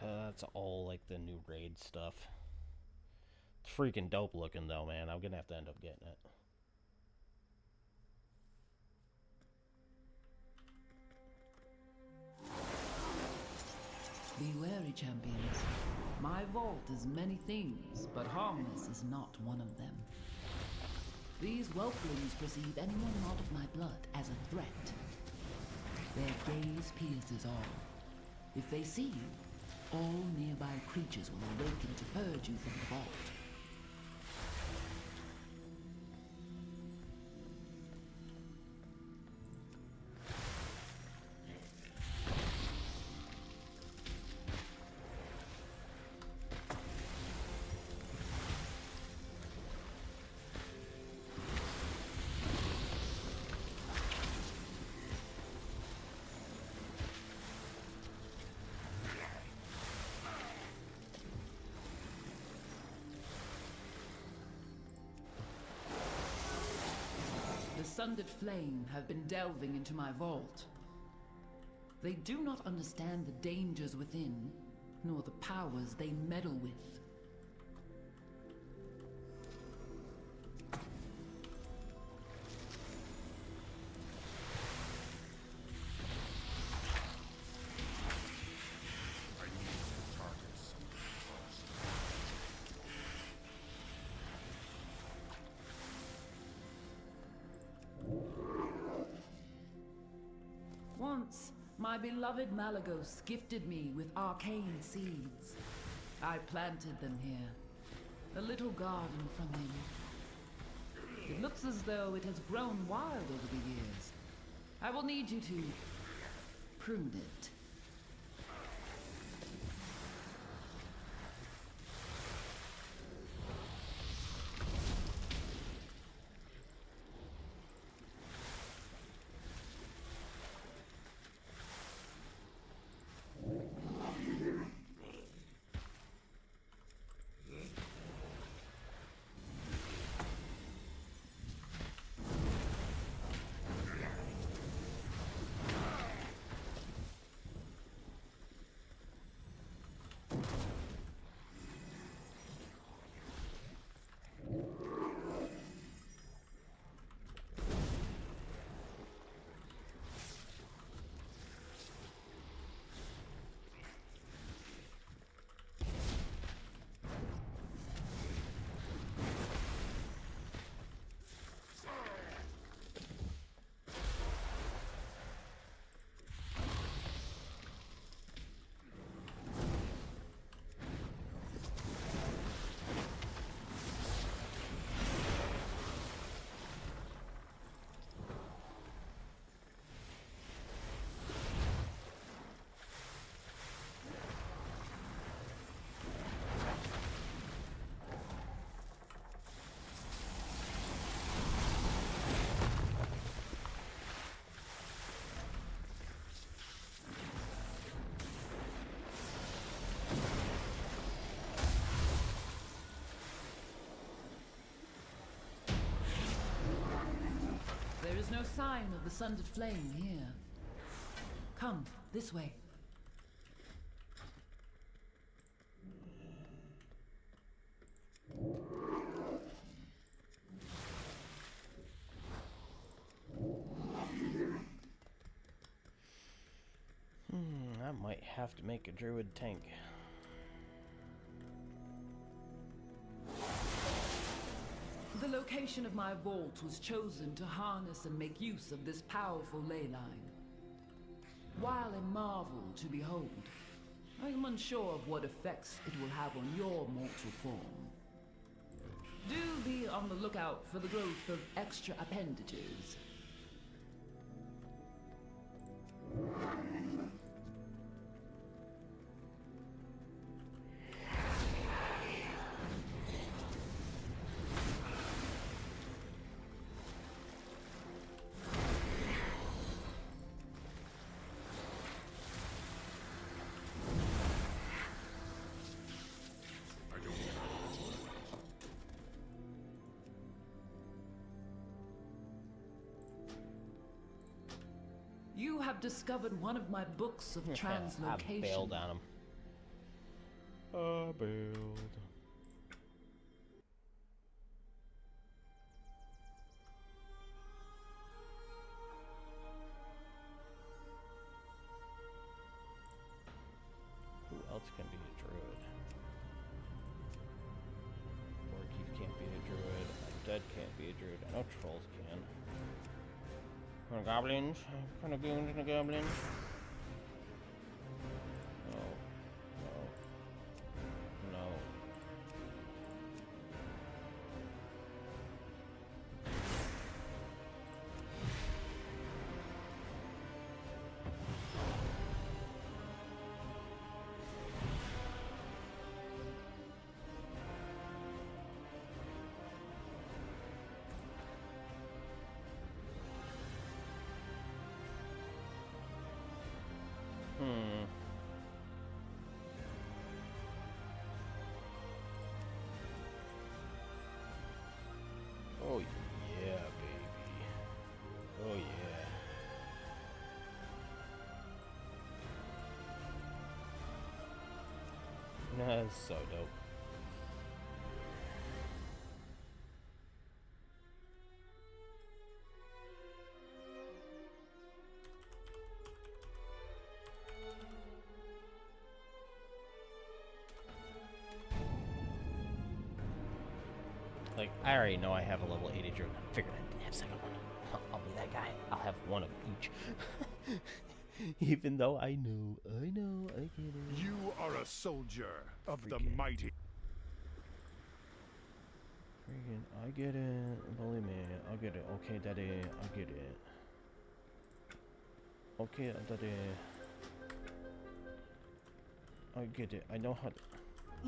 That's all like the new raid stuff. It's freaking dope looking though, man. I'm gonna have to end up getting it. Be wary, champions. My vault is many things, but harmless is not one of them. These whelplings perceive anyone not of my blood as a threat. Their gaze pierces all. If they see you, all nearby creatures will awaken to purge you from the vault. Sundered flame have been delving into my vault. They do not understand the dangers within, nor the powers they meddle with. Once, my beloved Malagos gifted me with arcane seeds. I planted them here. A little garden from him. It looks as though it has grown wild over the years. I will need you to prune it. No sign of the sundered flame here. Come, this way. I might have to make a druid tank. The location of my vault was chosen to harness and make use of this powerful ley line. While a marvel to behold, I am unsure of what effects it will have on your mortal form. Do be on the lookout for the growth of extra appendages. You have discovered one of my books of translocation. I bailed on him. I bailed. Who else can be a druid? Orkies can't be a druid. Undead can't be a druid. I know trolls can. Goblins? Kind of goons and goblins? No. No. No. Oh yeah, baby. Oh yeah. That's so dope. Like, I already know I have a level 80 druid. I figured I'd have a second one. I'll be that guy. I'll have one of each. Even though I know, I get it. You are a soldier of the mighty. Freaking, I get it. Believe me, I'll get it. Okay, daddy, I get it. Okay, daddy. I get it. I know how to...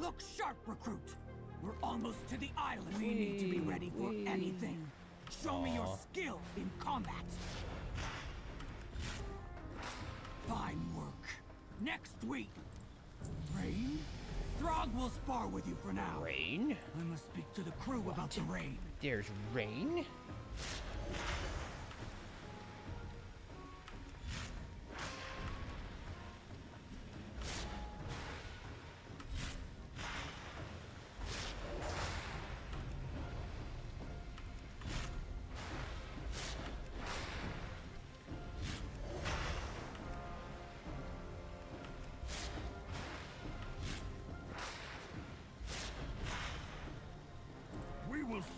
Look sharp, recruit! We're almost to the island. We need to be ready for anything. Show me your skill in combat. Fine work. Next week. Rain? Throg will spar with you for now. Rain? I must speak to the crew about the rain. There's rain?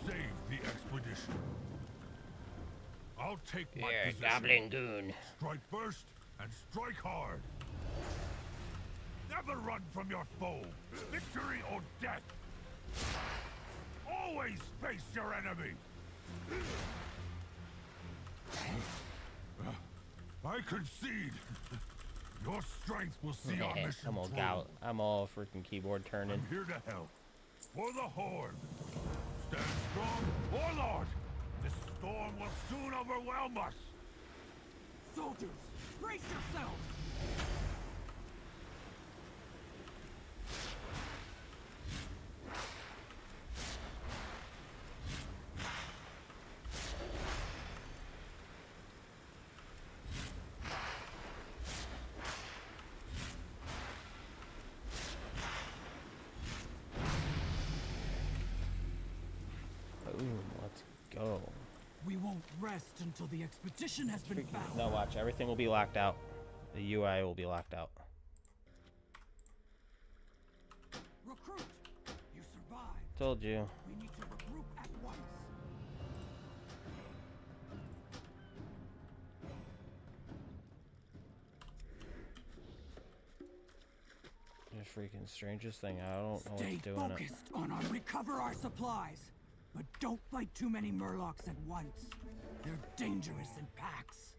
Save the expedition. I'll take my Here, position. goblin goon. Strike first and strike hard. Never run from your foe. Victory or death. Always face your enemy. I concede. Your strength will see our mission through. I'm all freaking keyboard turning. I'm here to help. For the Horde. Stand strong, Warlord! This storm will soon overwhelm us! Soldiers, brace yourselves! go. We won't rest until the expedition has been found. No, watch. Everything will be locked out. The UI will be locked out. Recruit! You survived. Told you. We need to regroup at once. The freaking strangest thing. I don't know Stay what's doing it. focused on recover our supplies. But don't fight too many Murlocs at once. They're dangerous in packs.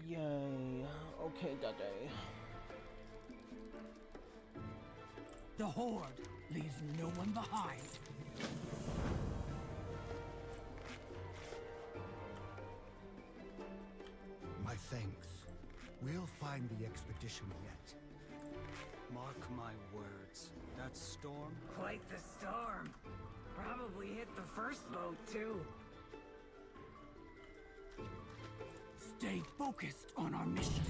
Yay. Okay, Daddy. The Horde leaves no one behind. My thanks. We'll find the expedition yet. Mark my words. That storm? Quite the storm. Probably hit the first boat, too. Stay focused on our mission.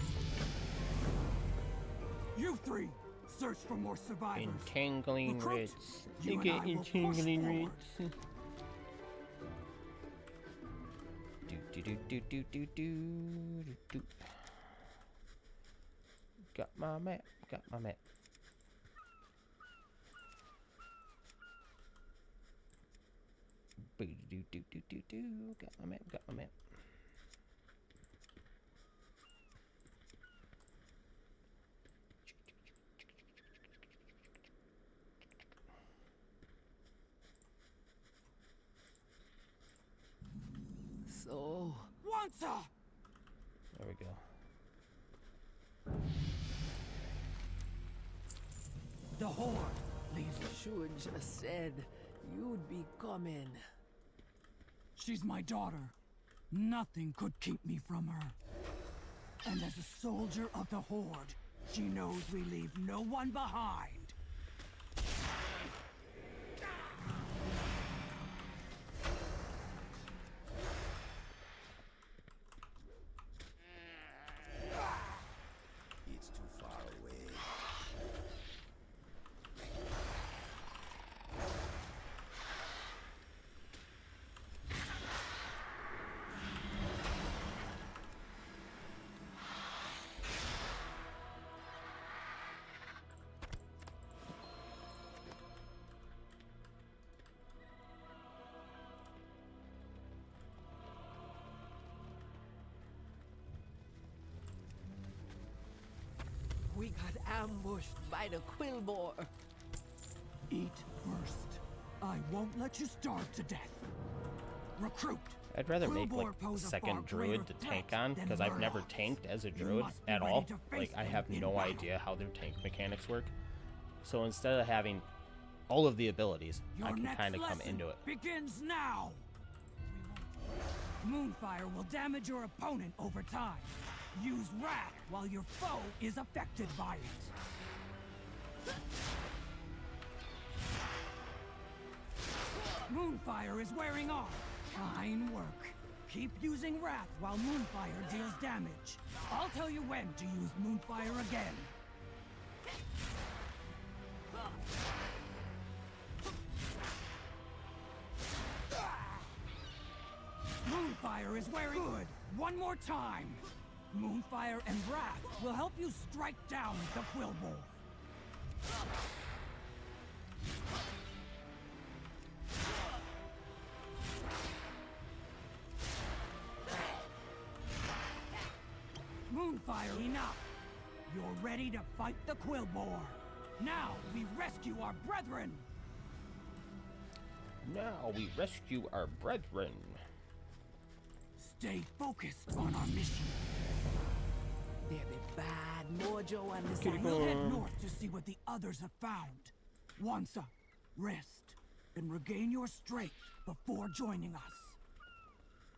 You three, search for more survivors. Entangling Recruit, roots. you They and get I will push entangling forward. roots. Do. Got my map. Got my map. Do. Got my map. Got my map. So... Wansa! There we go. The Horde leaves. Should just said you'd be coming. She's my daughter. Nothing could keep me from her. And as a soldier of the Horde, she knows we leave no one behind. It's too far away. We got ambushed by the Quillbore. Eat first. I won't let you starve to death. Recruit. I'd rather make Quillbore like a pose a second far druid greater to tank threat on than because I've never Murlocs. tanked as a You druid must be at ready all. to face Like I them have in no battle. idea how their tank mechanics work. So instead of having all of the abilities, Your I can next kind of come lesson into it. begins now. Moonfire will damage your opponent over time. Use Wrath while your foe is affected by it. Moonfire is wearing off. Fine work. Keep using Wrath while Moonfire deals damage. I'll tell you when to use Moonfire again. Moonfire is wearing good. One more time. Moonfire and Wrath will help you strike down the Quillbore. Moonfire, enough! You're ready to fight the Quillbore. Now we rescue our brethren. Now we rescue our brethren. Stay focused on our mission. There be bad mojo on this Okay, side. we'll head north to see what the others have found. Wansa, rest and regain your strength before joining us.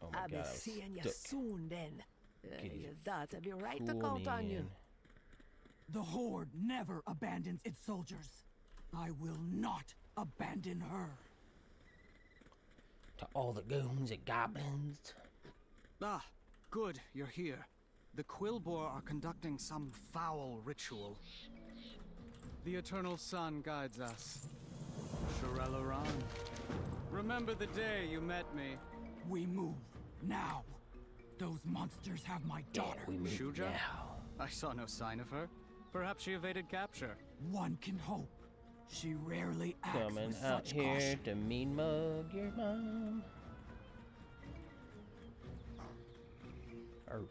Oh my I'll be god, I was seeing you stuck. soon then. Kitty's Your daughter be right to fool count on you. man. The Horde never abandons its soldiers. I will not abandon her. To all the goons and goblins. Ah, good, you're here. The Quillbore are conducting some foul ritual. The Eternal Sun guides us. Shirella, remember the day you met me? We move now. Those monsters have my daughter. We move Shuja? now. I saw no sign of her. Perhaps she evaded capture. One can hope. She rarely acts Coming with out such here caution. to mean mug your mom. Arf.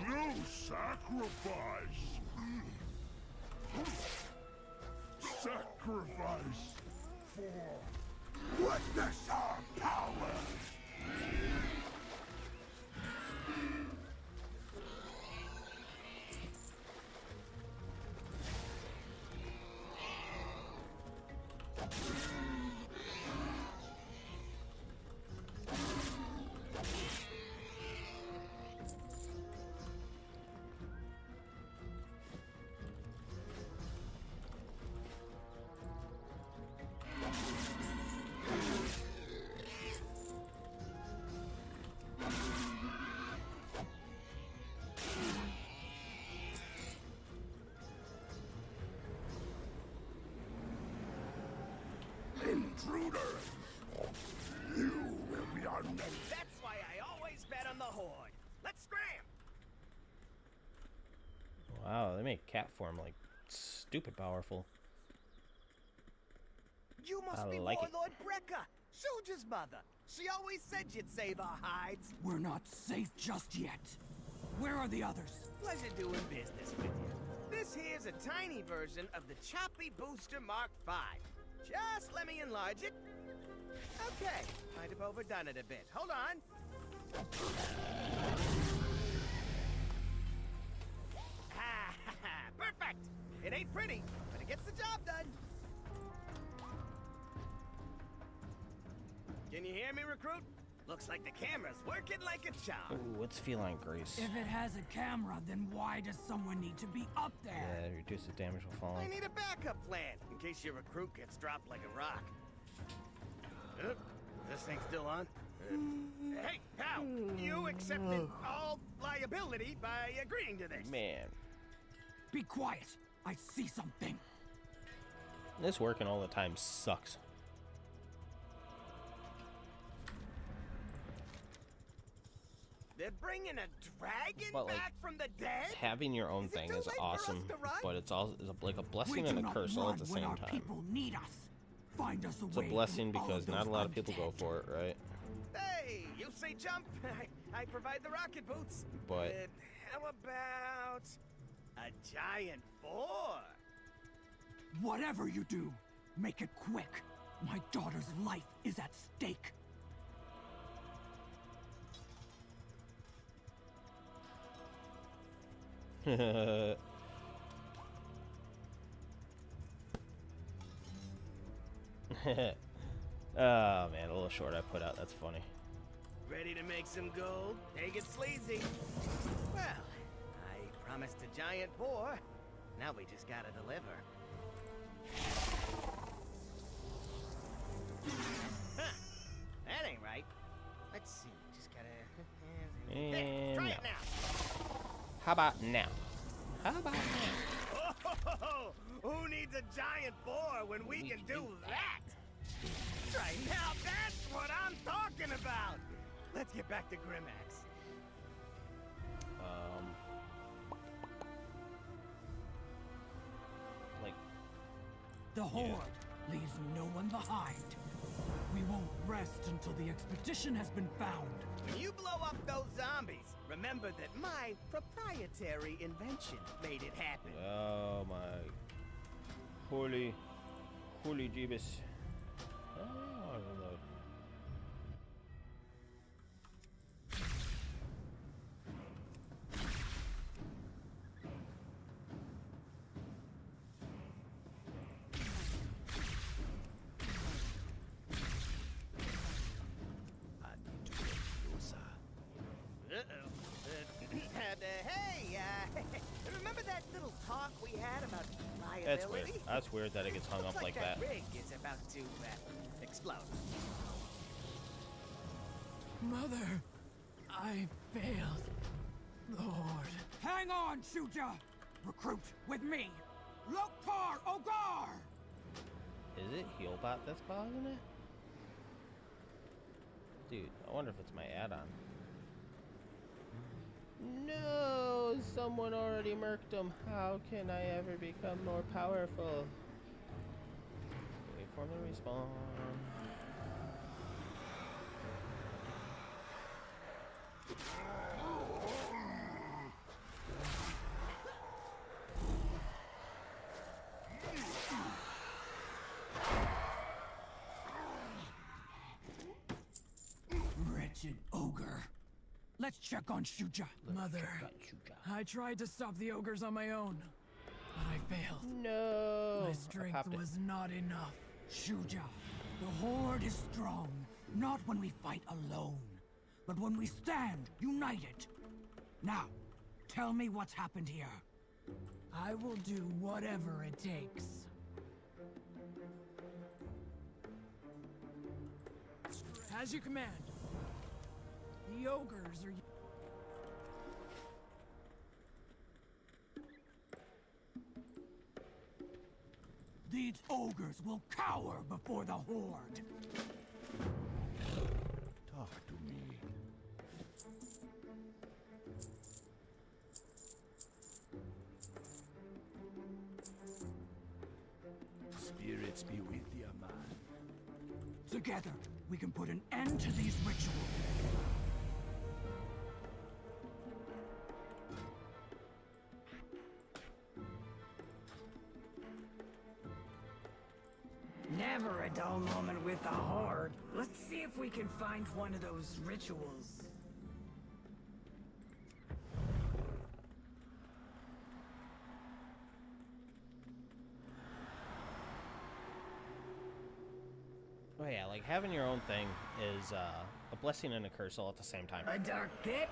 No sacrifice! Sacrifice for witness our power! Intruder! You will be our next. That's why I always bet on the Horde. Let's scram! Wow, they make cat form like stupid powerful. You must I be like it. Warlord Brekka, Shuja's mother. She always said you'd save our hides. We're not safe just yet. Where are the others? Pleasure doing business with you. This here's a tiny version of the Choppy Booster Mark V. Just let me enlarge it. Okay, might have overdone it a bit. Hold on. Ha ha ha! Perfect! It ain't pretty, but it gets the job done. Can you hear me, recruit? Looks like the camera's working like a charm. Ooh, what's feline grace? If it has a camera, then why does someone need to be up there? Yeah, reduce the damage will fall. I need a backup plan in case your recruit gets dropped like a rock. This thing's still on? Hey, Hal! You accepted all liability by agreeing to this. Man, Be quiet. I see something. this working all the time sucks. They're bringing a dragon But, like, back from the dead? Having your own Is it thing too is late for us awesome, to run? but it's also like a We blessing do and a not curse all run at the when same our time. people need us. Find us a It's a way blessing through all because not a those lot of people go undead. for it, right? Hey, you say jump, I provide the rocket boots. But How about a giant boar? Whatever you do, make it quick. My daughter's life is at stake. Oh man, a little short I put out. That's funny. Ready to make some gold? Take it sleazy. Well, I promised a giant boar. Now we just gotta deliver. Huh. That ain't right. Let's see. Just gotta... There, And try now. it now. How about now? How about now? Oh, who needs a giant boar when we can do that? Right now, that's what I'm talking about. Let's get back to Grimax. Like, The Horde leaves no one behind. We won't rest until the expedition has been found. When you blow up those zombies, remember that my proprietary invention made it happen. oh my holy Holy Jeebus. Oh, reload. Remember that little talk we had about liability? That's weird. That's weird that it gets hung up like that. Rig is about to explode. Mother, I failed the Horde. Hang on, Shuja! Recruit with me! Loktar Ogar! Is it Healbot that's causing it? Dude, I wonder if it's my add-on. No! Someone already murked him. How can I ever become more powerful? Wait for him to respawn. Wretched ogre. Let's check on Shuja. Mother, I tried to stop the ogres on my own, but I failed. No! My strength was not enough. Shuja, the Horde is strong, not when we fight alone, but when we stand united. Now, tell me what's happened here. I will do whatever it takes. As you command. The ogres are... These ogres will cower before the Horde. Talk to me. Spirits be with you, man. Together, we can put an end to these rituals. Never a dull moment with the Horde. Let's see if we can find one of those rituals. Oh yeah, like having your own thing is a blessing and a curse all at the same time. A dark pit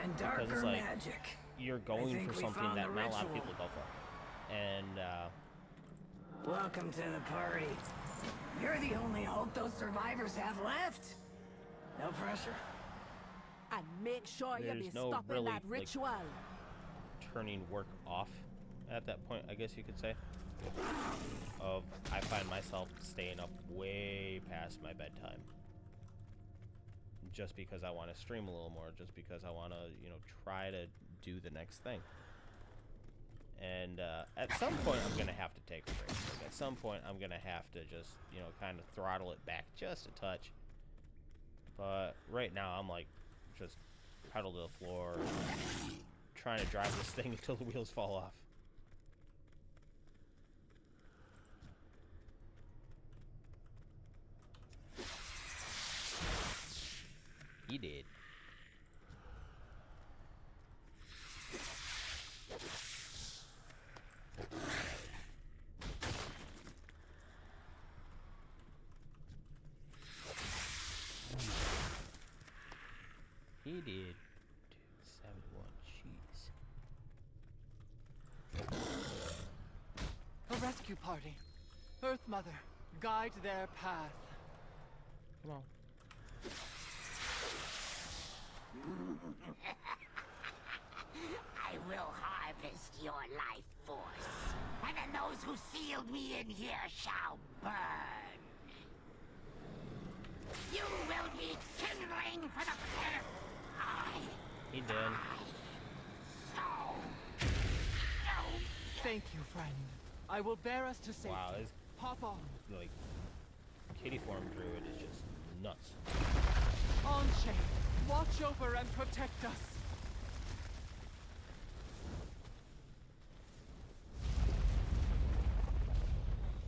and darker because it's like, magic. You're going for something that not a lot of people go for. And welcome to the party. You're the only hope those survivors have left. No pressure. And make sure you be no stopping really, that ritual. turning work off at that point, I guess you could say. I find myself staying up way past my bedtime. Just because I want to stream a little more, just because I want to, try to do the next thing. And at some point, I'm going to have to take a break. Like, at some point, I'm going to have to just, kind of throttle it back just a touch. But right now, I'm like, just pedal to the floor, trying to drive this thing until the wheels fall off. He did. He did. 271. Jeez. A rescue party. Earth Mother, guide their path. Come on. I will harvest your life force, and then those who sealed me in here shall burn. You will be kindling for the pit. He did. Thank you, friend. I will bear us to safety. Wow, this Pop on. like kitty form druid is just nuts. On chain. Watch over and protect us.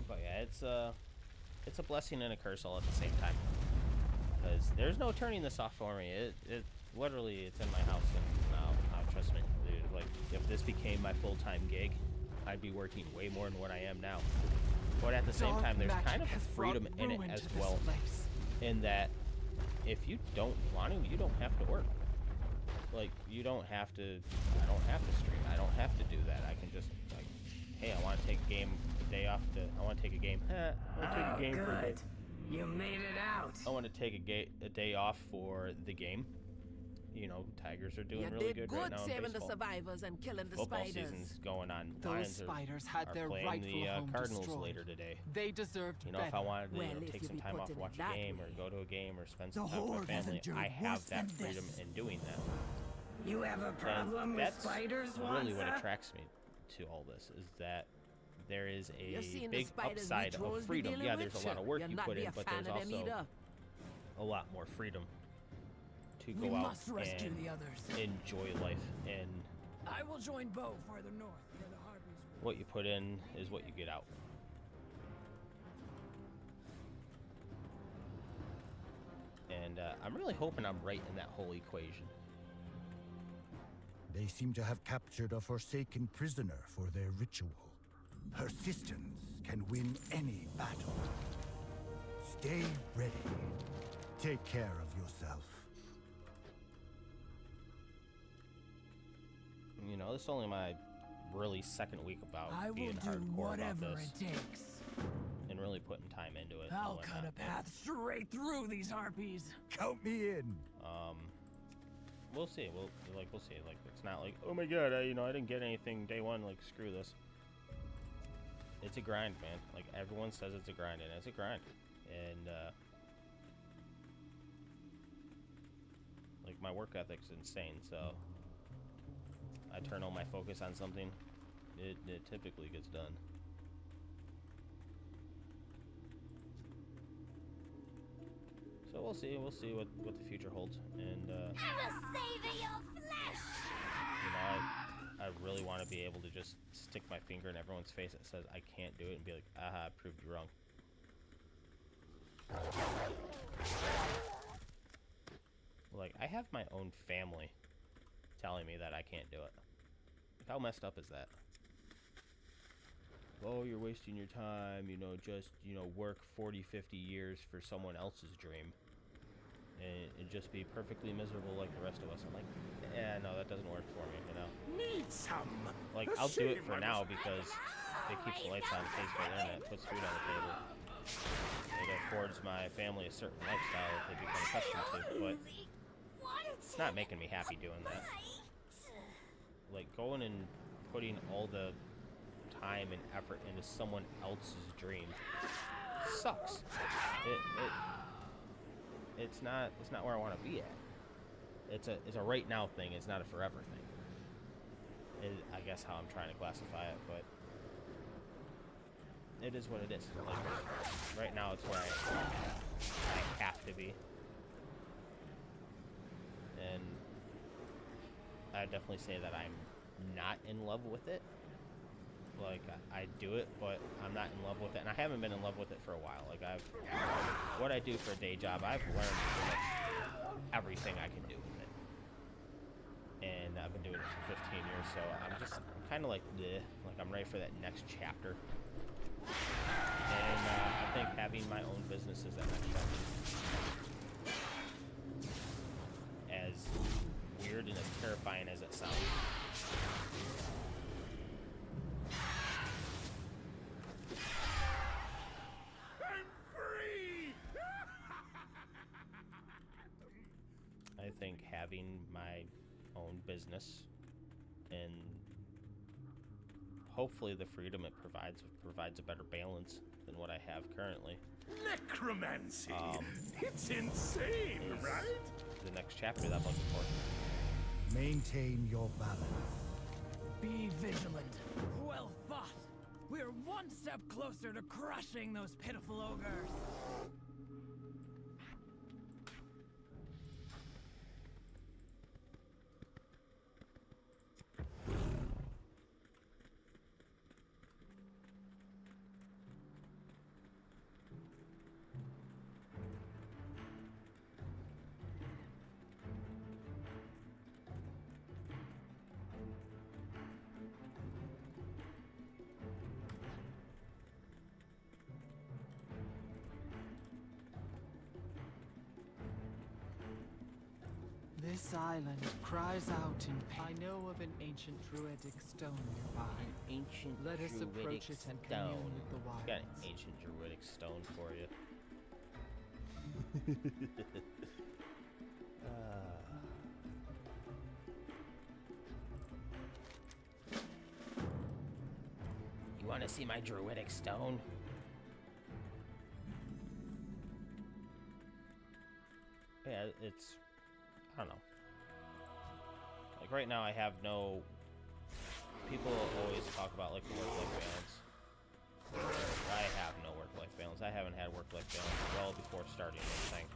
But yeah, it's a blessing and a curse all at the same time. Because there's no turning this off for me. It literally, it's in my house, and now trust me, dude. Like, if this became my full-time gig, I'd be working way more than what I am now. But at the same time, there's kind of a freedom in it as well, in that if you don't want to, you don't have to work. Like, you don't have to. I don't have to stream. I don't have to do that. I can just, like, hey, I want to take a game, a day off to. I want to take a game. I want to take a game for a day. You made it out. I want to take a day off for the game. You know, Tigers are doing really good right now in saving baseball. the survivors and killing the Football spiders. season's going on. Those Lions spiders are, had are their playing rightful the home Cardinals destroyed. later today. They deserved You know, better. if I wanted to Well, take if some you time put off it to watch that a game way. or go to a game or spend The some time with Horde my family, hasn't I endured have worse that than freedom this. in doing that. You have a And problem with that's spiders, really what Wanza? attracts me to all this, is that there is You're a seeing big the spiders upside we trolls of be freedom. dealing Yeah, with? there's a lot of work You're you not put be in, a but fan there's of them also either. a lot more freedom to We go out must rescue and the others. enjoy life. And I will join Bo farther north, where the harpies will. what you put in is what you get out. And I'm really hoping I'm right in that whole equation. They seem to have captured a forsaken prisoner for their ritual. Persistence can win any battle. Stay ready. Take care of yourself. You know, this is only my really second week about I will being do hardcore about whatever this it takes. and really putting time into it. I'll and cut a whatnot. path straight through these harpies. Count me in. We'll see. We'll see. Like, it's not like, oh my god, I didn't get anything day one. Like, screw this. It's a grind, man. Like, everyone says it's a grind, and it's a grind. And like, my work ethic's insane. So I turn all my focus on something, it typically gets done. So we'll see what the future holds. And I really want to be able to just stick my finger in everyone's face that says I can't do it and be like, aha, I proved you wrong. Like, I have my own family telling me that I can't do it. Like, how messed up is that? Oh, you're wasting your time, just, work 40, 50 years for someone else's dream. And just be perfectly miserable like the rest of us. I'm like, yeah, no, that doesn't work for me, Need some. Like, I'll do it for now because it keeps the lights on, pays for the internet, puts food on the table. It affords my family a certain lifestyle that they become accustomed to, but it's not making me happy doing that. Like, going and putting all the time and effort into someone else's dream sucks. It's not where I want to be at. It's a right now thing. It's not a forever thing. I guess how I'm trying to classify it, but it is what it is. Like, right now, it's where I have to be, and I definitely say that I'm not in love with it. Like, I do it, but I'm not in love with it, and I haven't been in love with it for a while. Like, what I do for a day job, I've learned pretty much everything I can do with it, and I've been doing it for 15 years. So I'm kind of like, bleh. Like, I'm ready for that next chapter, and I think having my own business is that next chapter. As weird and as terrifying as it sounds. I think having my own business and hopefully the freedom it provides a better balance than what I have currently. Necromancy! It's insane, right? The next chapter that I'm looking for. Maintain your balance. Be vigilant. Well thought. We're one step closer to crushing those pitiful ogres. This island cries out in pain. I know of an ancient druidic stone nearby. Ancient Let us druidic approach it and stone. commune with the wilds. Got an ancient druidic stone for you. You want to see my druidic stone? Yeah, it's... I don't know. Like, right now I have no... People always talk about, like, the work-life balance. I have no work-life balance. I haven't had work-life balance well before starting this thing.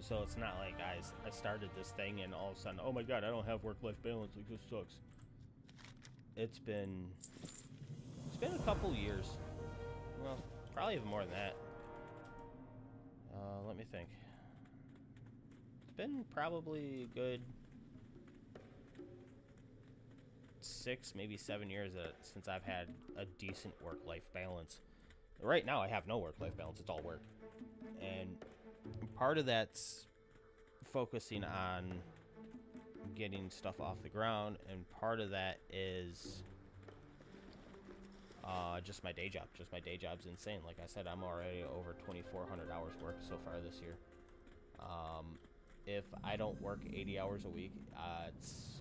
So it's not like I started this thing and all of a sudden, oh my god, I don't have work-life balance, like this sucks. It's been a couple years. Well, probably even more than that. Let me think. It's been probably a good 6, maybe 7 years since I've had a decent work-life balance. Right now I have no work-life balance, it's all work. And part of that's focusing on getting stuff off the ground, and part of that is just my day job. Just my day job's insane. Like I said, I'm already over 2,400 hours worked so far this year. If I don't work 80 hours a week, it's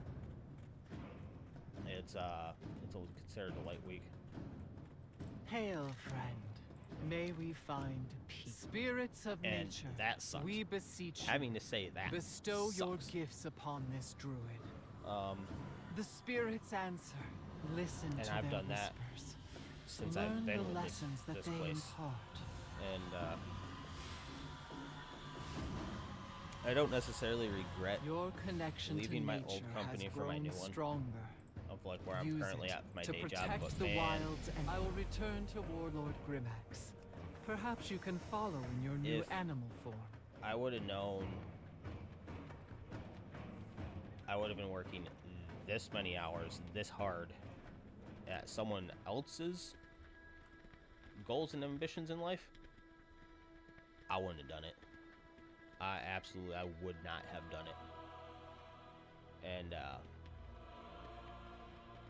considered a light week. Hail, friend. May we find peace. Spirits of And nature, that sucks. we beseech you. Having to say that Bestow sucks. your gifts upon this druid. The spirits answer. Listen and to I've their done that whispers. since Learn I've been the with lessons that this they place. impart. And I don't necessarily regret Your connection leaving to my nature old company has for my grown new one. stronger. Of like where I'm Use currently it at with my to day protect job, but the man, wilds, and I will return to Warlord Grimax. Perhaps you can follow in your new If animal form. I would have known I would have been working this many hours, this hard, at someone else's goals and ambitions in life, I wouldn't have done it. I would not have done it. And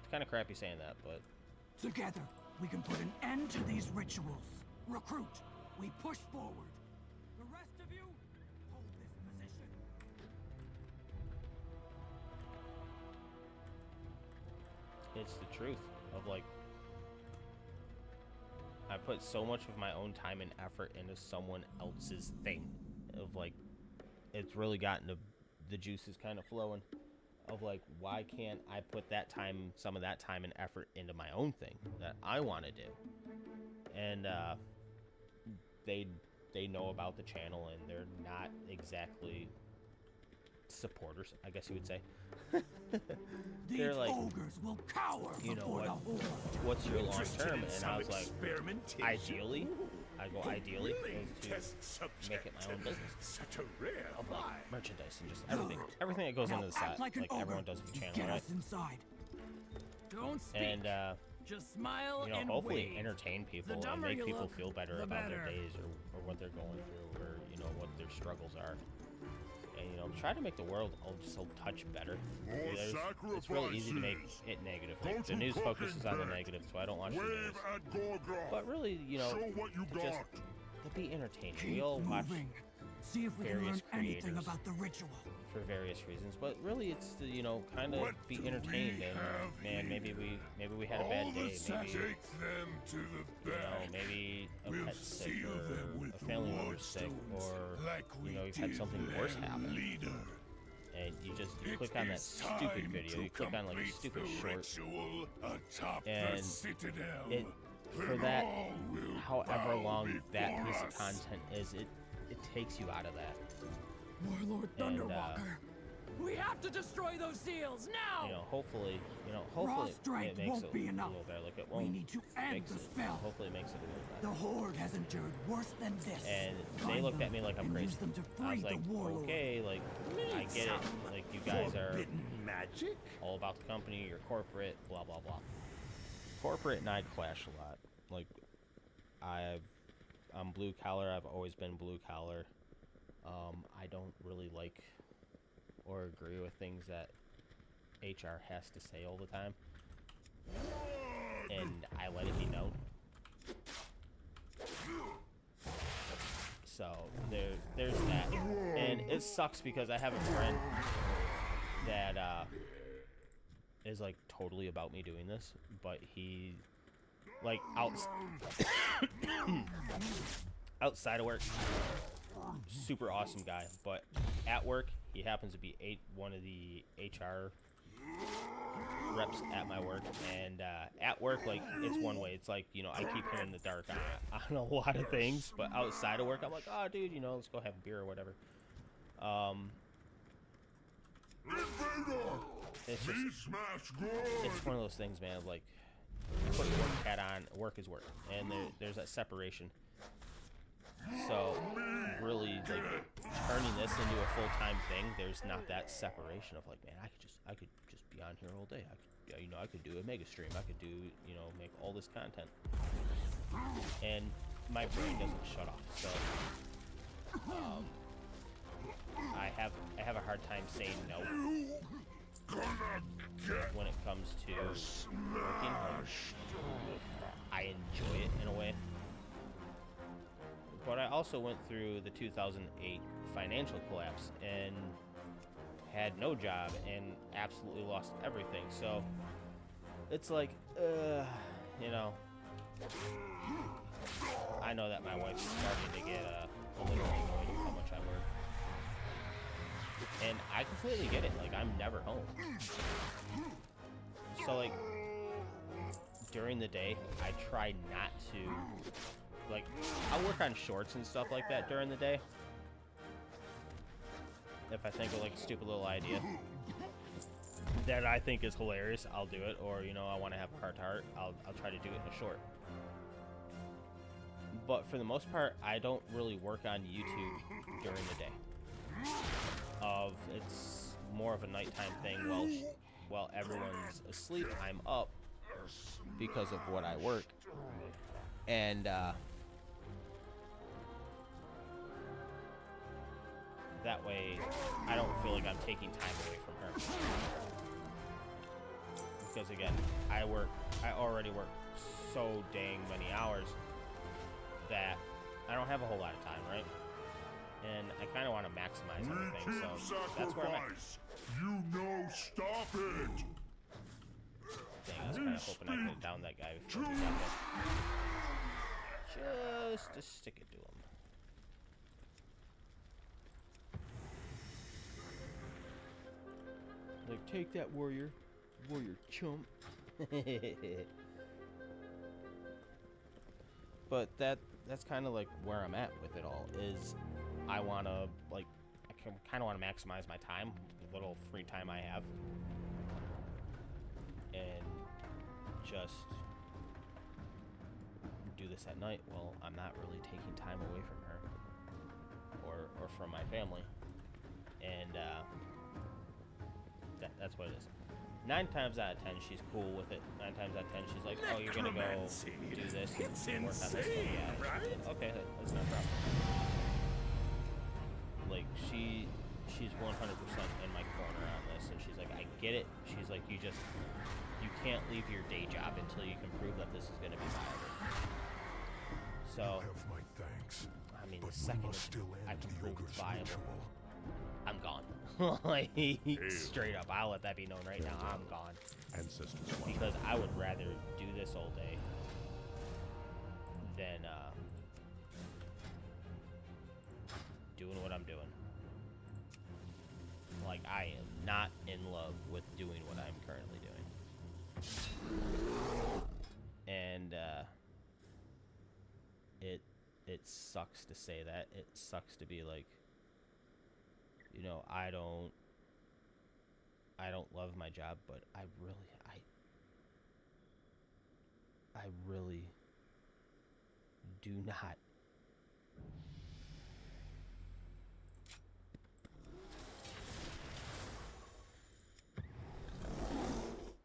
it's kind of crappy saying that, but Together, we can put an end to these rituals. Recruit, we push forward. The rest of you, hold this position. it's the truth of like I put so much of my own time and effort into someone else's thing. Of like, it's really gotten the juices kind of flowing. Of like, why can't I put that time, some of that time and effort into my own thing that I want to do? And they know about the channel, and they're not exactly supporters, I guess you would say. They're like, ogres will cower you know before what? the horde. What's your long Interested term? in And some I was like, experimentation? ideally, I go ideally Willing is test to make it my own business. Such a rare Of like find. merchandise and just everything that goes Now into the act site, like an ogre. everyone does with the channel, Get right? us inside. Don't speak. And just smile you know, and hopefully wave. entertain people The and dumber make you people look, feel better the about their better. days or what they're going through, or you know what their struggles are. And you know, try to make the world just a touch better. It's really easy to make it negative. Like, the news focuses on the negative, so I don't watch the news. But really, you know, Show what you just got. to be entertaining. Keep We all watch moving. See if we can learn anything about the ritual. For various reasons, but really it's to, you know, kind of be entertained, and man, maybe we had a bad day, maybe, you know, maybe a pet's sick, or a family member's sick, or you know, you've had something worse happen, and you click on that stupid video, you click on like a stupid short, and it, for that, however long that piece of content is, it takes you out of that. Warlord Thunderwalker, we have to destroy those seals now. You know, hopefully Raw it strength makes won't it be a enough. little better. Like it won't. We need to end the spell. Hopefully it makes it a little The better. Horde has endured worse than this. And they looked at me like I'm crazy. I was like, okay, like I get it. Like you guys are magic, all about the company. You're corporate, blah blah blah. Corporate and I clash a lot. Like I'm blue collar. I've always been blue collar. I don't really like or agree with things that HR has to say all the time, and I let it be known. So there's that, and it sucks because I have a friend that is like totally about me doing this, but he like outside of work, super awesome guy, but at work he happens to be one of the HR reps at my work, and at work, like, it's one way. It's like, you know, I keep him in the dark on a lot of things, but outside of work I'm like, oh dude, you know, let's go have a beer or whatever. It's just, it's one of those things, man, of like, put your work hat on, work is work, and there's that separation. So really, like, turning this into a full-time thing, there's not that separation of like, man, I could just be on here all day. I could do a mega stream. I could do, you know, make all this content, and my brain doesn't shut off. So I have a hard time saying no when it comes to working. Like, I enjoy it in a way. But I also went through the 2008 financial collapse and had no job and absolutely lost everything. So it's like, you know, I know that my wife's starting to get a little annoyed with how much I work. And I completely get it. Like, I'm never home. So, like, during the day, I try not to... Like, I'll work on shorts and stuff like that during the day. If I think of, like, a stupid little idea that I think is hilarious, I'll do it. Or, you know, I want to have a heart-to-heart, I'll try to do it in a short. But for the most part, I don't really work on YouTube during the day. It's more of a nighttime thing. While everyone's asleep, I'm up because of what I work. And, that way, I don't feel like I'm taking time away from her. Because again, I already work so dang many hours that I don't have a whole lot of time, right? And I kind of want to maximize everything, so that's where I'm at. You know, stop it! Dang, I was kind of hoping I could down that guy before we got there. Just to stick it to him. Like, take that, warrior chump. But that's kind of like where I'm at with it all. Is I want to, like, I kind of want to maximize my time, the little free time I have, and just do this at night. Well, I'm not really taking time away from her or from my family, and that's what it is. 9 times out of 10, she's cool with it. 9 times out of 10, she's like, "Oh, you're gonna go do this and work on this." Yeah, right? Okay, that's no problem. Like, she's 100% in my corner on this, and she's like, "I get it." She's like, you can't leave your day job until you can prove that this is gonna be viable. So, have my thanks. I mean, but the second we must still I end can the prove it's ogre's viable, ritual. I'm gone. Like, straight up, I'll let that be known right now. I'm gone. Ancestors. Because I would rather do this all day than doing what I'm doing. Like, I am not in love with doing what I'm currently doing. And it sucks to say that. It sucks to be like, you know, I don't love my job, but I really do not.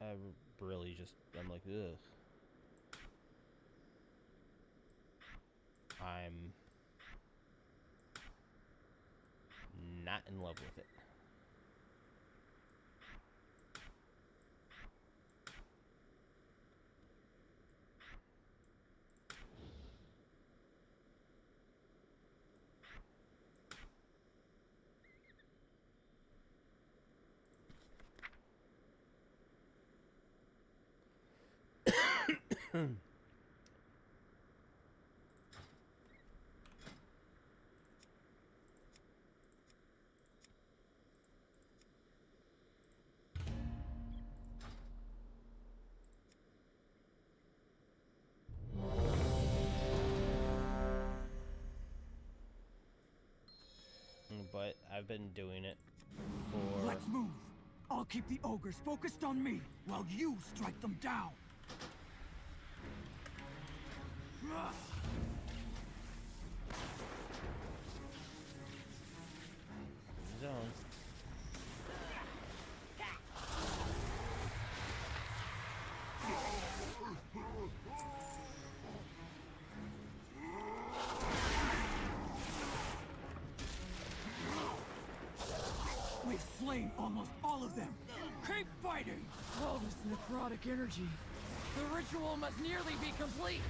I really just, I'm like, ugh. I'm not in love with it. But I've been doing it for... Let's move. I'll keep the ogres focused on me while you strike them down. Zone. We've slain almost all of them. Keep fighting! All this necrotic energy. The ritual must nearly be complete.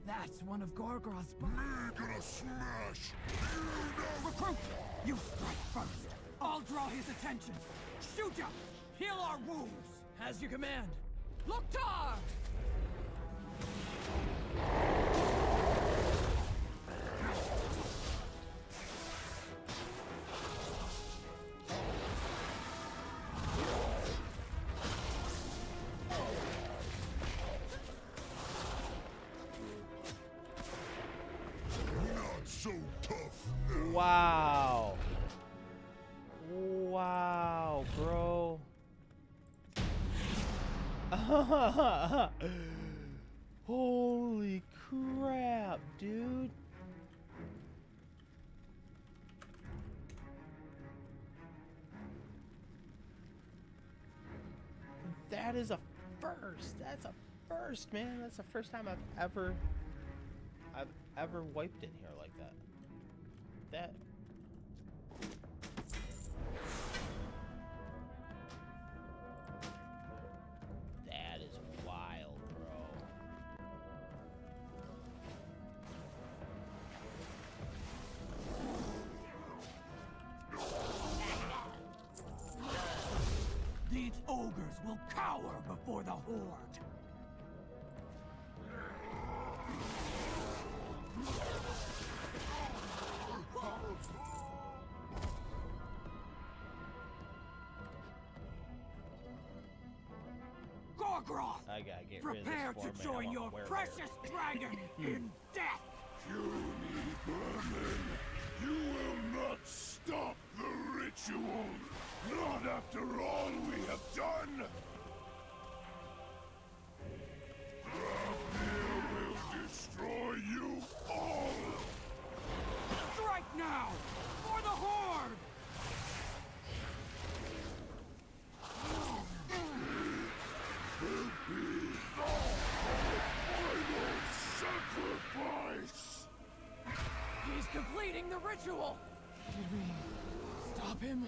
That's one of Gorgoth's... Mega smash! Recruit! You strike first. I'll draw his attention. Shuja! Heal our wounds! As you command. Loktar! So tough now. Wow. Wow, bro. Holy crap, dude. That is a first. That's a first, man. That's the first time I've ever wiped in here like that. That is wild, bro. These ogres will cower before the horde. Morgroth! I gotta get rid of this Prepare to four-man join your werewolf. precious dragon in death! Puny vermin! You will not stop the ritual! Not after all we have done! Grafnir will destroy you all! Strike now! For the Horde! Will be the final sacrifice! He's completing the ritual! Did we stop him?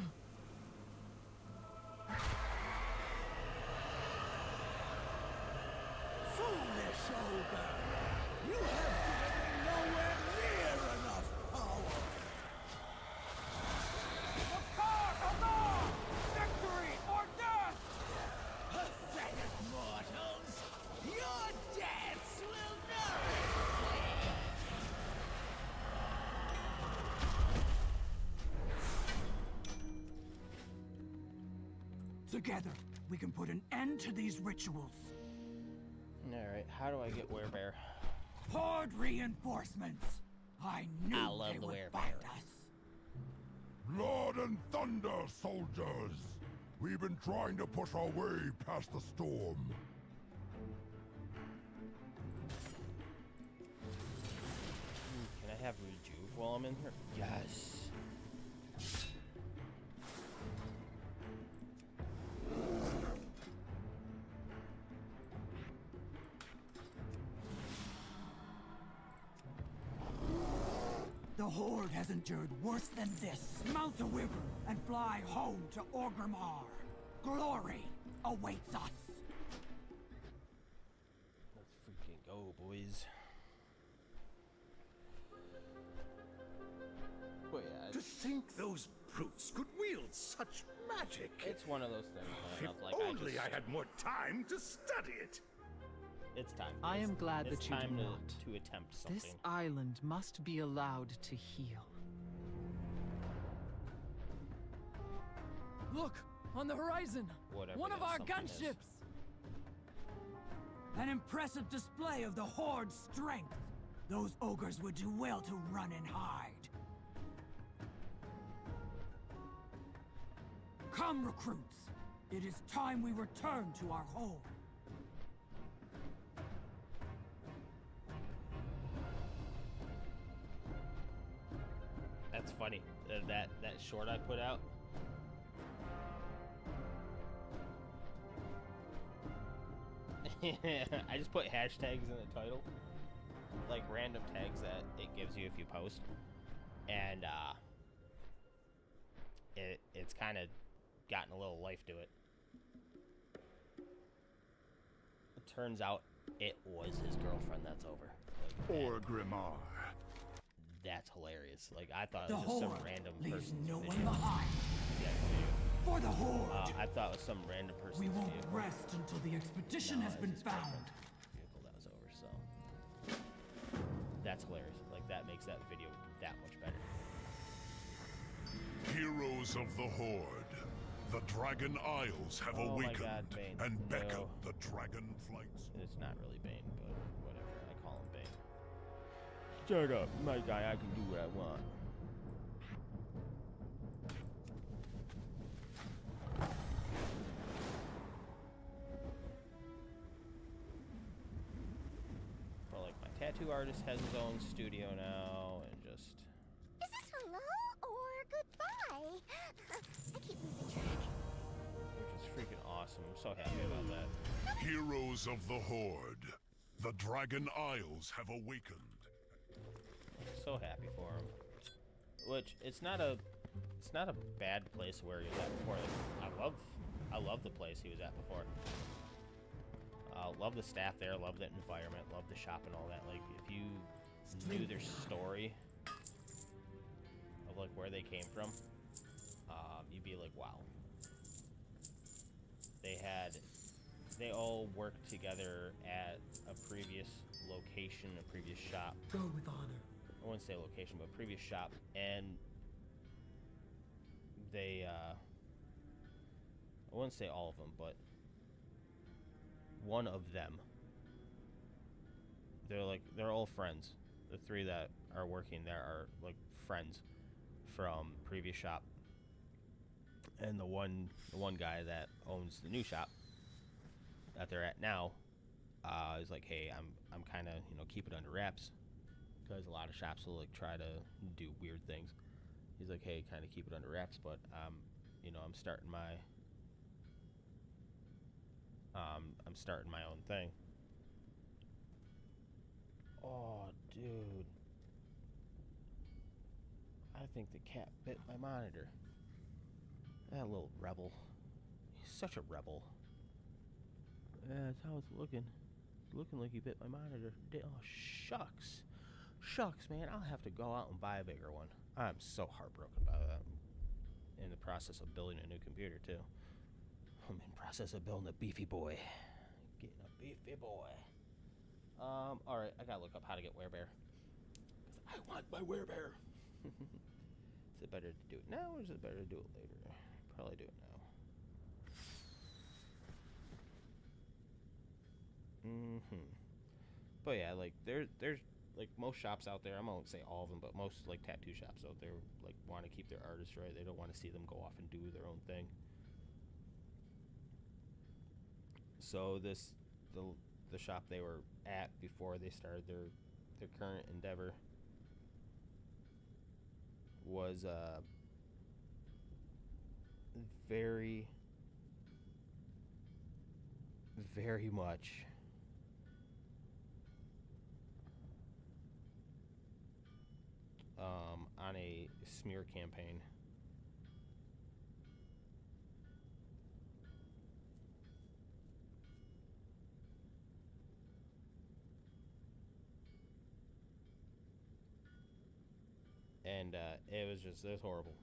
Foolish ogre! You have given me nowhere near enough power! Victory or death! Pathetic mortals! Your deaths will nourish me! Together, we can put an end to these rituals. Alright, how do I get Werebear? Horde reinforcements! I knew I love they the would Werebear. find us. Blood and thunder, soldiers! We've been trying to push our way past the storm. Can I have Rejuve while I'm in here? Yes. The Horde has endured worse than this. Mount the river and fly home to Orgrimmar. Glory awaits us. Let's freaking go, boys. But yeah, To think those brutes could wield such magic. it's one of those things, man. If Of like, only I had more time to study it. It's time. I am glad it's that you time do to, not. to attempt something. This island must be allowed to heal. Look! On the horizon! Whatever One of that our something is. gunships! An impressive display of the Horde's strength. Those ogres would do well to run and hide. Come, recruits. It is time we return to our home. That's funny. That short I put out. I just put hashtags in the title, like random tags that it gives you if you post, and it's kind of gotten a little life to it. It turns out it was his girlfriend that's over. Like, Orgrimmar. that's hilarious. Like, I thought it The was just some Horde random leaves person's no one video. behind. Yeah, video. For the Horde! I thought it was some random person's We won't vehicle. rest until the expedition No, has it's been his found. girlfriend's vehicle that was over, so that's hilarious. Like, that makes that video that much better. Heroes of the Horde. The Dragon Isles have Oh my awakened God, Bane. and beckon No. the dragon flights. It's not really Bane, but whatever. I call him Bane. Shut up, my guy. I can do what I want. Well, like, my tattoo artist has his own studio now, and just... Is this hello or goodbye? I keep losing track. Which is freaking awesome. I'm so happy about that. Heroes of the Horde. The Dragon Isles have awakened. So happy for him. Which, it's not a bad place where he was at before. Like, I love the place he was at before. Love the staff there, love the environment, love the shop and all that. Like, if you knew their story of like where they came from, you'd be like, wow. They all worked together at a previous location, a previous shop. Go with honor. I wouldn't say location, but previous shop, and they, I wouldn't say all of them, but one of them. They're all friends. The three that are working there are like friends from previous shop. And the one guy that owns the new shop that they're at now is like, hey, I'm kind of, you know, keep it under wraps, because a lot of shops will like try to do weird things. He's like, hey, kind of keep it under wraps, but you know, I'm starting my own thing. Oh, dude. I think the cat bit my monitor. That little rebel. He's such a rebel. Yeah, that's how it's looking. It's looking like he bit my monitor. Oh, shucks. Shucks, man. I'll have to go out and buy a bigger one. I'm so heartbroken by that. In the process of building a new computer, too. I'm in process of building a beefy boy. Getting a beefy boy. Alright, I gotta look up how to get werebear. Because I want my werebear. Is it better to do it now, or is it better to do it later? Probably do it now. But yeah, like there's like most shops out there. I won't say all of them, but most like tattoo shops out there like want to keep their artists, right? They don't want to see them go off and do their own thing. So the shop they were at before they started their current endeavor was very very much on a smear campaign. And it was horrible.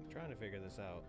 I'm trying to figure this out.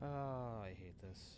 Oh, I hate this.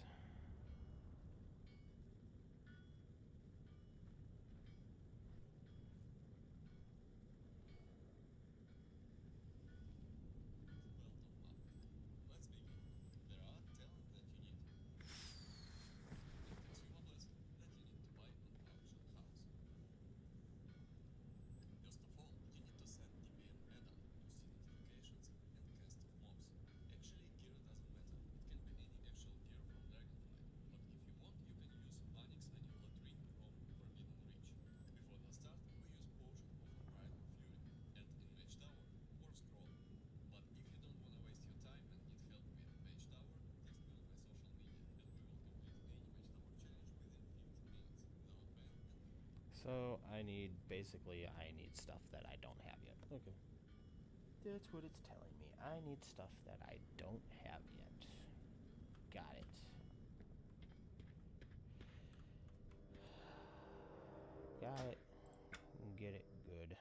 So I need stuff that I don't have yet. Okay. That's what it's telling me. I need stuff that I don't have yet. Got it. Got it. Get it. Good.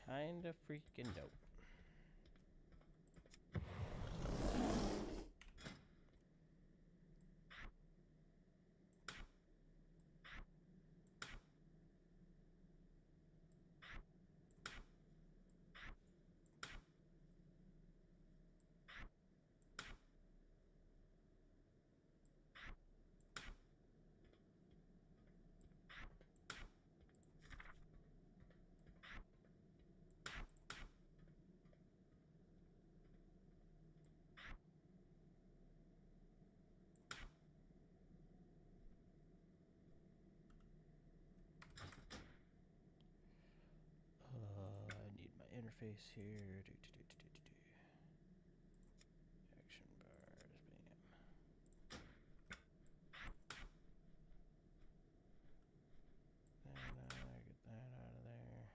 Kinda freaking dope. I need my interface here. Action bars, bam. Then get that out of there.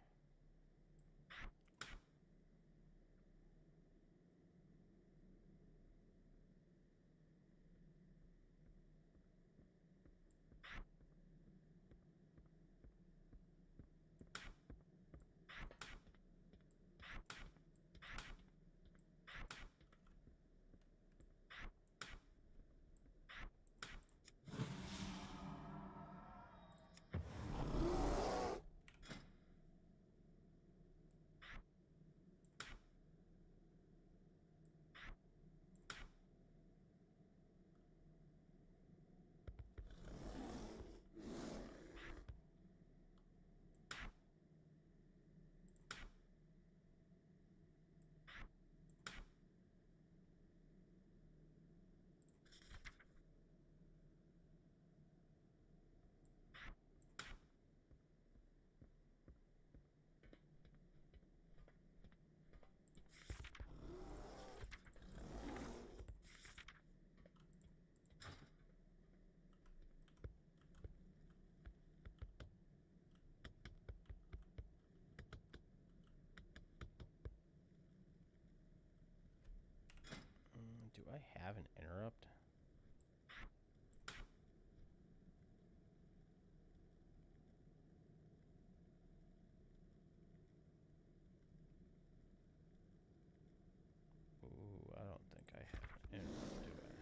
have an interrupt? Ooh, I don't think I have an interrupt, do I?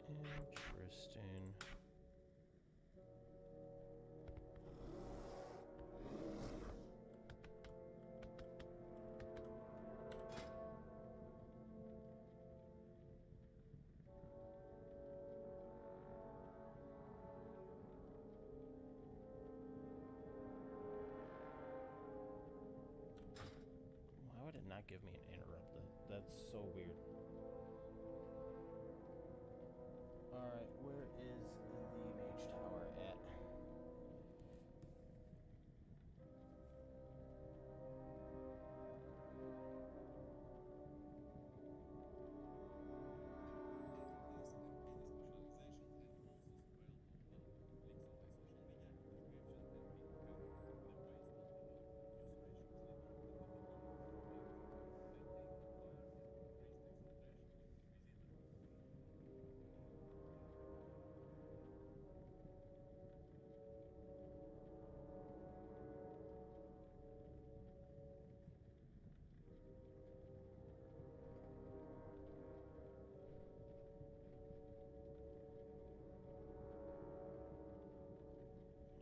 Interesting. Why would it not give me an interrupt? That's so weird. Alright, where is the mage tower at?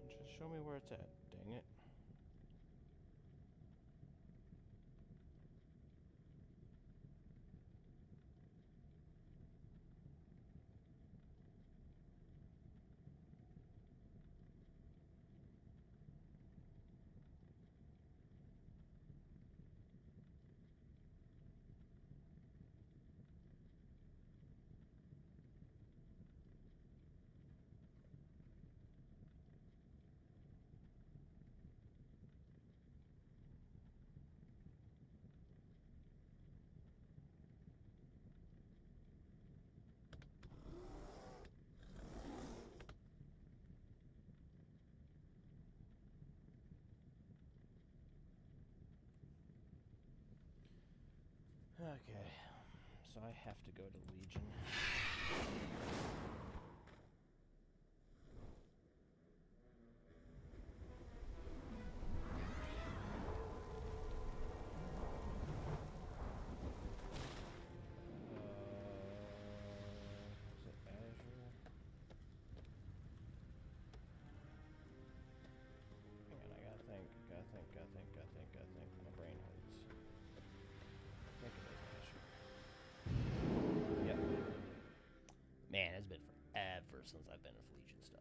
Just show me where it's at, dang it. Okay, so I have to go to Legion. Is it Azure? Hang on, I gotta think. My brain hurts. I think it is Azure. Yep. Man, it's been forever since I've been with Legion stuff.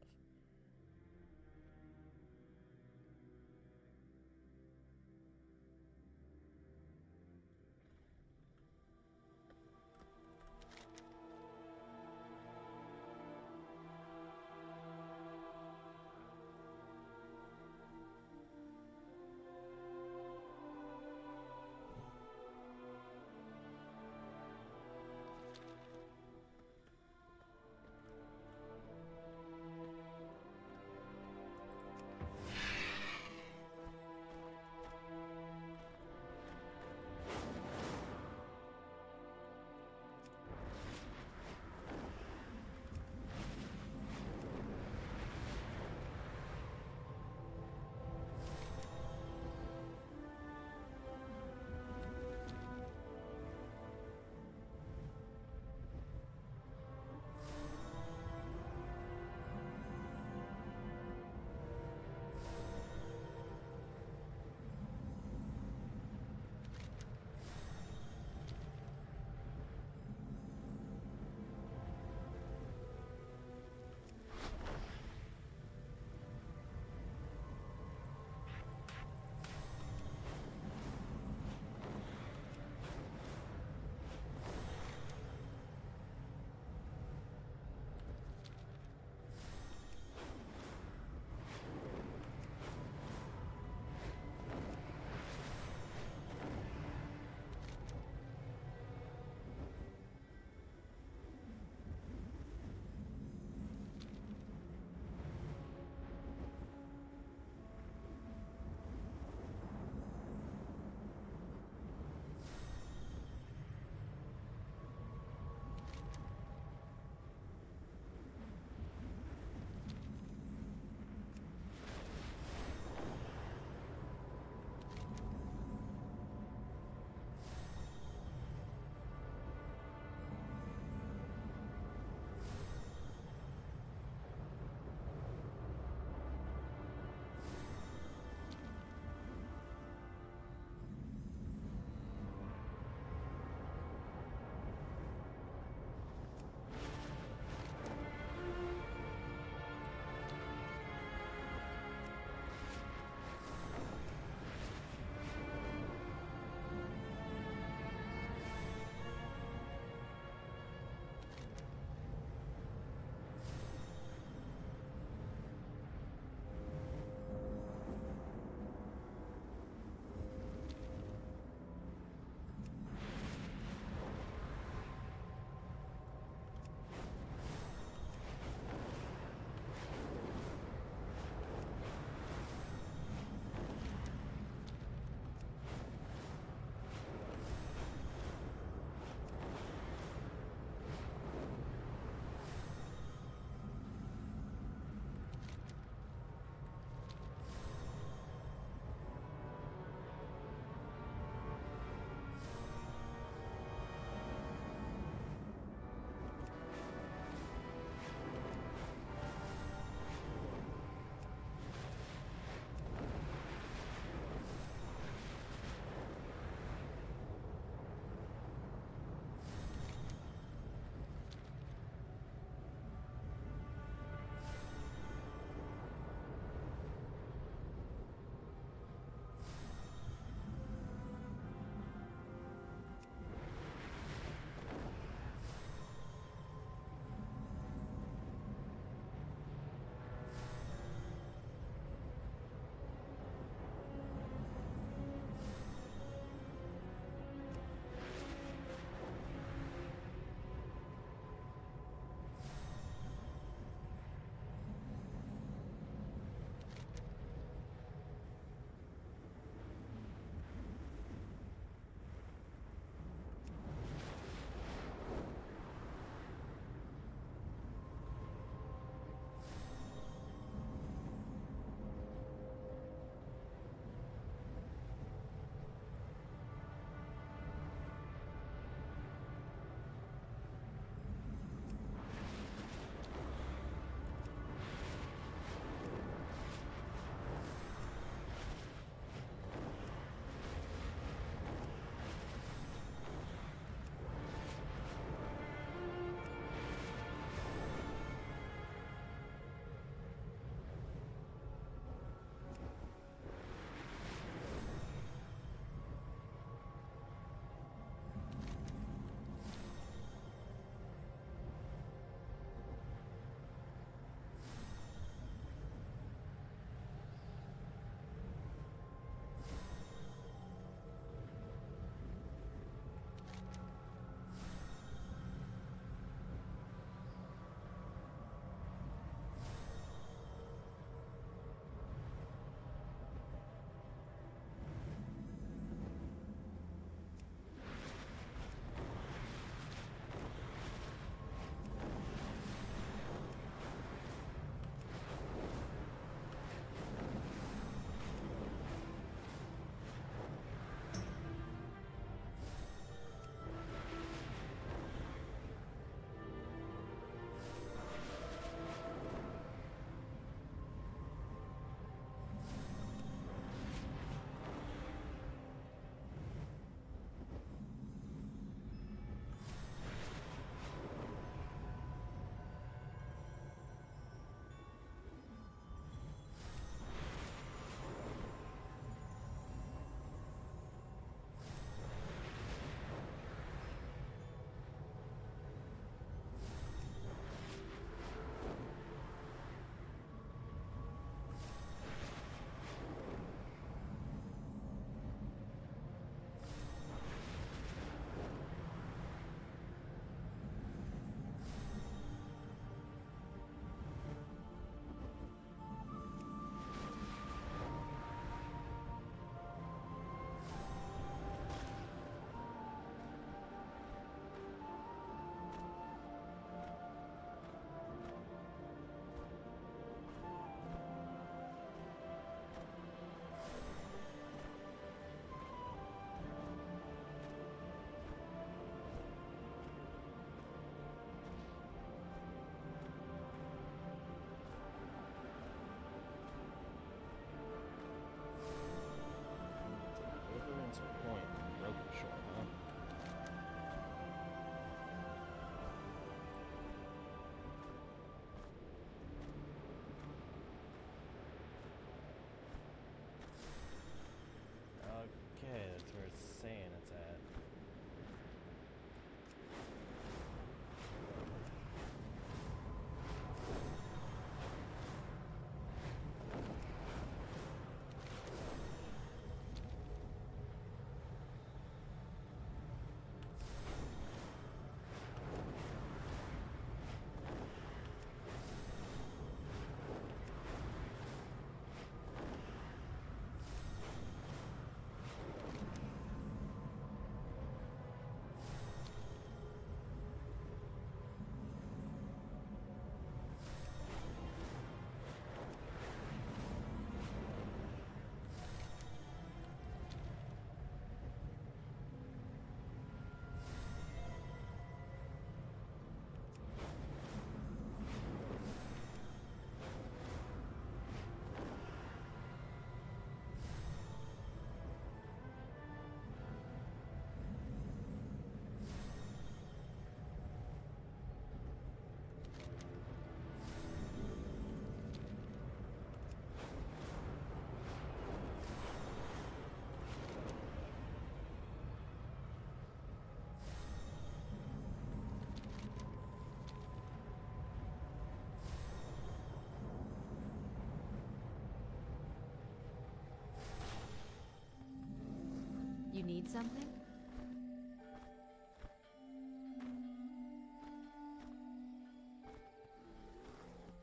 Need something?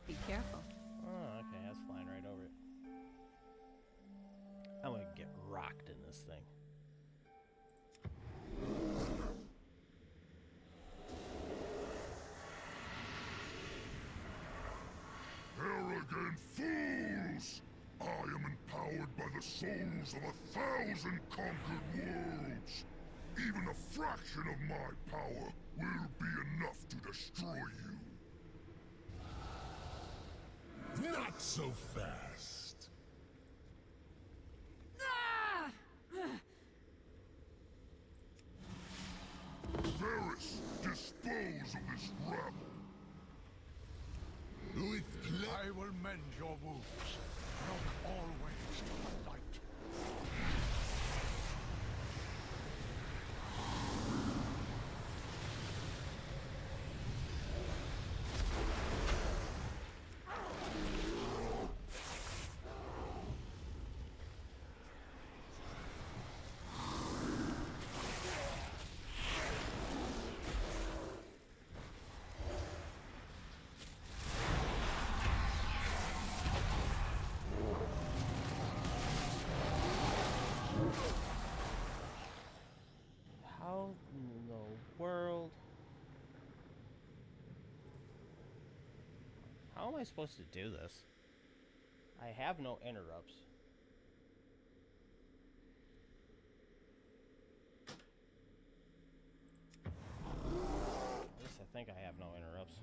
Be careful. Oh, okay, that's flying right over it. I'm gonna get rocked in this thing. Arrogant fools! I am empowered by the souls of 1,000 conquered worlds. Even a fraction of my power will be enough to destroy you. Not so fast. Varys, dispose of this rabble. I will mend your wounds. Look always to the light. How in the world? How am I supposed to do this? I have no interrupts. At least I think I have no interrupts.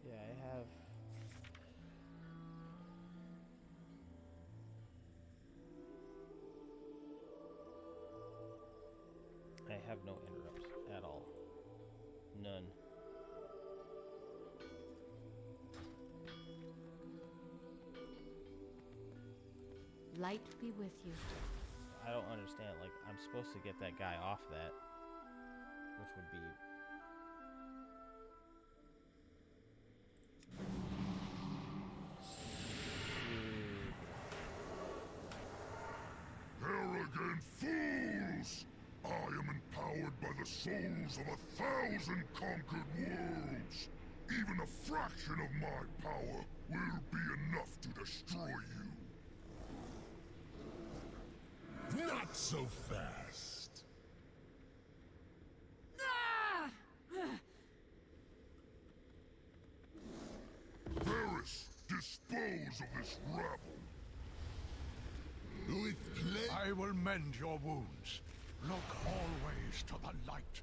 Yeah, I have. I have no interrupts at all. None. Light be with you. I don't understand. Like, I'm supposed to get that guy off that, which would be... Arrogant fools! I am empowered by the souls of 1,000 conquered worlds. Even a fraction of my power will be enough to destroy you. Not so fast. Varys, dispose of this rabble. I will mend your wounds. Look always to the light.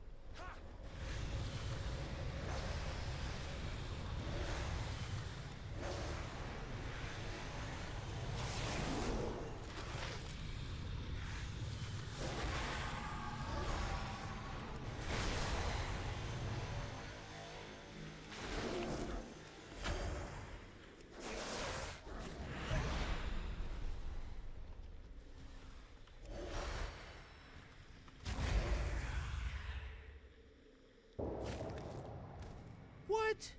What?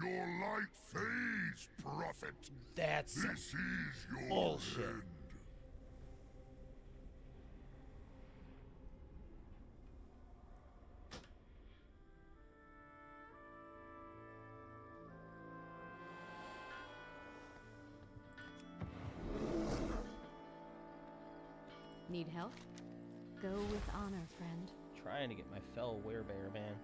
Your light fades, prophet. That's this is your bullshit. end. Need help? Go with honor, friend. Trying to get my fellow werebear, man.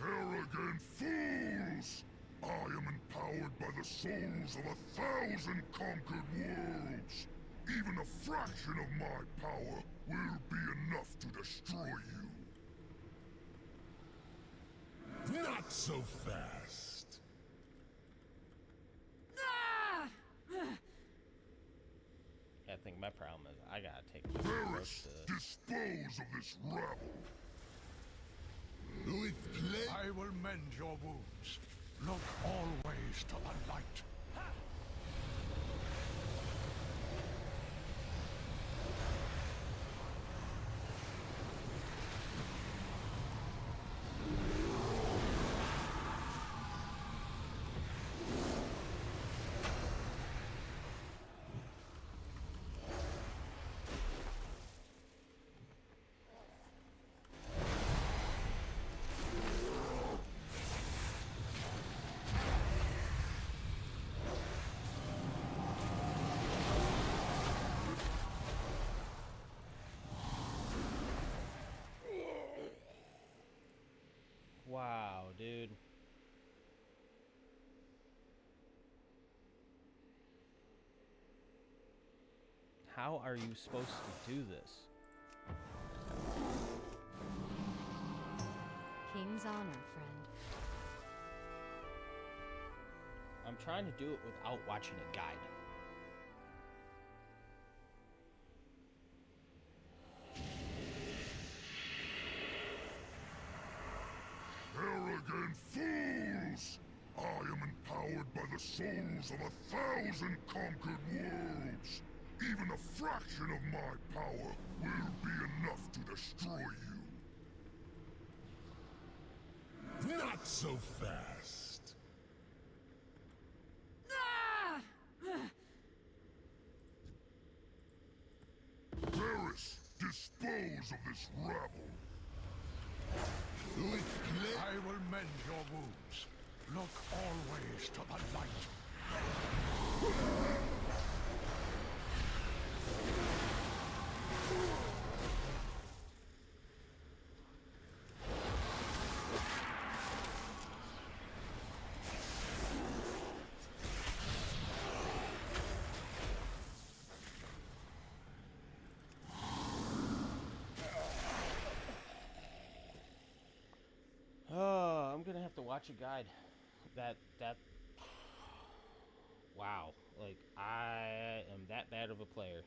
Arrogant fools! I am empowered by the souls of 1,000 conquered worlds. Even a fraction of my power will be enough to destroy you. Not so fast. I think my problem is I gotta take Varys, dispose of this rabble. I will mend your wounds. Look always to the light. how are you supposed to do this? King's honor, friend. I'm trying to do it without watching a guide. Arrogant fools! I am empowered by the souls of 1,000 conquered worlds. Even a fraction of my power will be enough to destroy you. Not so fast. Varys, dispose of this rabble. I will mend your wounds. Look always to the light. Oh, I'm gonna have to watch a guide. That wow, like I am that bad of a player.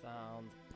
Sounds